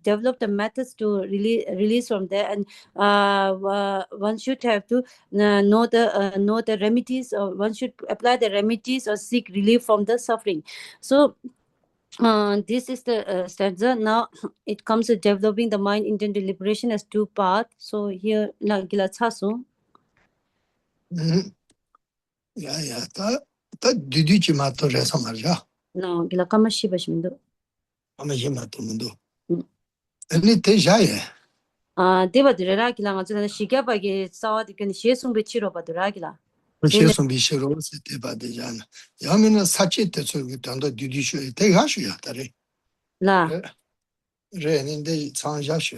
[SPEAKER 2] develop the methods to release from there, and one should have to know the remedies, or one should apply the remedies or seek relief from the suffering. So this is the stanza. Now it comes to developing the mind into deliberation as two paths. So here gila chaso.
[SPEAKER 1] 야, 다 뒤뒤지 마토래서 말이야.
[SPEAKER 2] No gila kamashi bashmindo.
[SPEAKER 1] 아마 힘마토문도. 아니 대자예.
[SPEAKER 2] Deva direra gila nga shigyabagi sawadi kan shesung bichiro badura gila.
[SPEAKER 1] 그래서 미시로 세대 받으잖아. 야면은 사치 때서 단도 뒤뒤셔 대가셔야 다래.
[SPEAKER 2] La
[SPEAKER 1] 레는데 상자셔.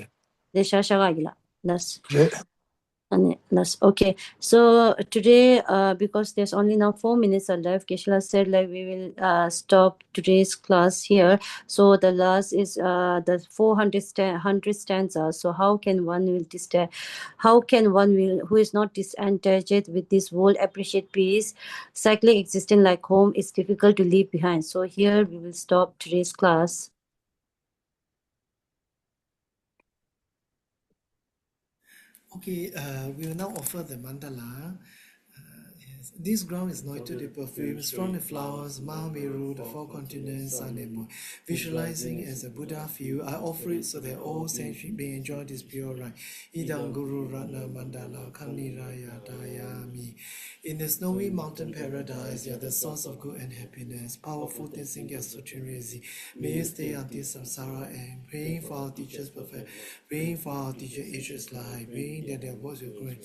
[SPEAKER 2] de shashaga gila. That's
[SPEAKER 1] 레
[SPEAKER 2] okay. So today, because there's only now 4 minutes are left, Keshla said like we will stop today's class here. So the last is the 100 stanzas. So how can one who is not disentangled with this world appreciate peace? Cyclic existence like home is difficult to leave behind. So here we will stop today's class.
[SPEAKER 3] Okay, we will now offer the mandala. Yes. This ground is anointed with perfume, strong with flowers, Mount Meru, the four continents, sun and moon. Visualizing as a Buddha feel, I offer it so that all saints may enjoy this pure rite. Idam Guru Ratna Mandala Kani Raya Dayami. In the snowy mountain paradise, you are the source of good and happiness. Powerful dancing Yasuchinrezi. May you stay until samsara and praying for our teachers perfect, praying for our teacher ages life, praying that their words will grow.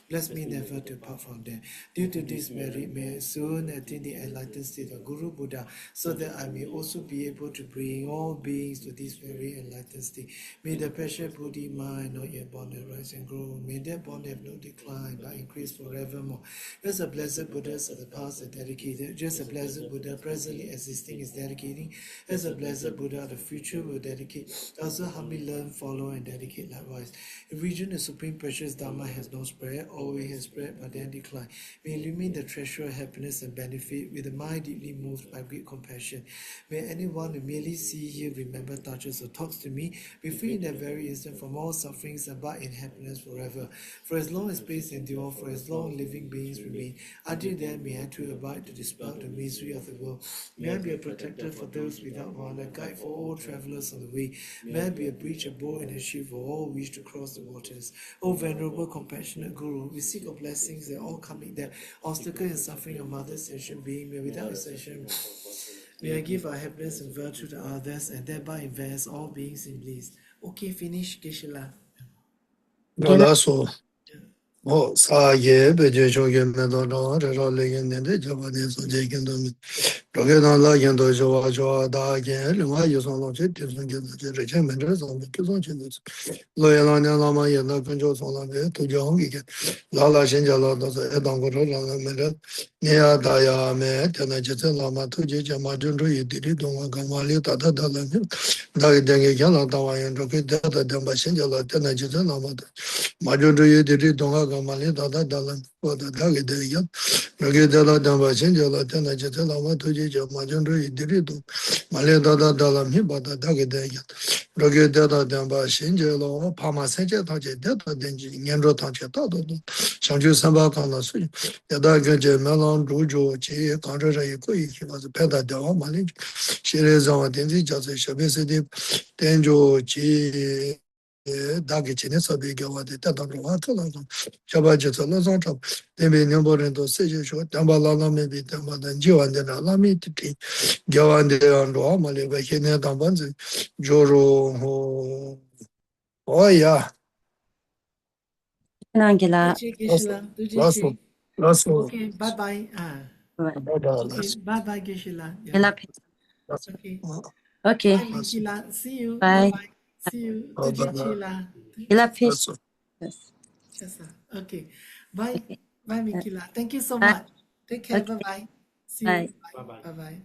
[SPEAKER 3] Bless me never to part from them. Due to this merit, may I soon attain the enlightened state of Guru Buddha, so that I may also be able to bring all beings to this very enlightened state. May the precious Buddhi mind not yet born rise and grow. May that bond have no decline, but increase forevermore. Just a blessed Buddhas of the past are dedicated. Just a blessed Buddha presently existing is dedicating. As a blessed Buddha of the future will dedicate. Also humbly learn, follow, and dedicate likewise. In region the supreme precious Dharma has no spread, always has spread but then decline. May illumine the treasure of happiness and benefit with a mind deeply moved by great compassion. May anyone who merely see, hear, remember, touches, or talks to me be free in that very instant from all sufferings and abide in happiness forever. For as long as space endure, for as long living beings remain, until then may I too abide to dispel the misery of the world. May I be a protector for those without one, a guide for all travelers on the way. May I be a breach, a bow, and a shield for all who wish to cross the waters. O venerable, compassionate Guru, we seek your blessings that all coming, that obstacle and suffering of mother sentient being may without exception. May I give our happiness and virtue to others, and thereby invest all beings in bliss. Okay, finish, Geshe-la.
[SPEAKER 1] Galaso. Oh, Saye, Bejo, Medona, Religion, and the Japanese of Jagan. Roganala, Yando, Joa, Dagan, why you so long, different regiments on the Kizon. Loyalana Lama, Yana, Conjos on the to Jong, Lala Shinjala, Edangoro, Nia Daya, Met, and I just Lama to Jamajun, did it, don't Gamali, Tata Dalan, Dagan, Dawa, and Rocket, Damba Shinjala, and I just Lama. Majority did it, don't Gamali, Tata Dalan, for the Dagayan, Rogetala, Damba Shinjala, and I just Lama to Jamajun, did it, Maleta Dalam, but the Dagayan. Rogetala, Damba Shinjala, Pama Senja, Data, Denji, Yandro Tancha, Shanju Samba Kanasu, Yadaga Melon, Rujo, Che, Contra, he was a peda deva, Malin, she is on Denzi, just a Shabesidi, Tenjo, Chi. Dagicine sabiga wadi tadam watala chabaja lazon chab demi numberendo seje sho tambalala maybe tamadan jiwande na lami titi gawande ando male bakene tambanze joro ho oya
[SPEAKER 2] Nangela.
[SPEAKER 3] Geshe-la,
[SPEAKER 1] lasso lasso
[SPEAKER 3] okay, bye-bye. Okay, bye-bye, Geshe-la. Yeah. Okay.
[SPEAKER 2] Okay.
[SPEAKER 3] Bye, Mikila. See you.
[SPEAKER 2] Bye.
[SPEAKER 3] Bye-bye. See you. Tuji-chi-la.
[SPEAKER 2] Gila fish. Yes.
[SPEAKER 3] Okay. Bye.
[SPEAKER 2] Okay.
[SPEAKER 3] Bye, Mikila. Thank you so
[SPEAKER 2] Bye.
[SPEAKER 3] much. Take care.
[SPEAKER 2] Okay.
[SPEAKER 3] Bye-bye. See
[SPEAKER 2] Bye.
[SPEAKER 3] you. Bye-bye. Bye.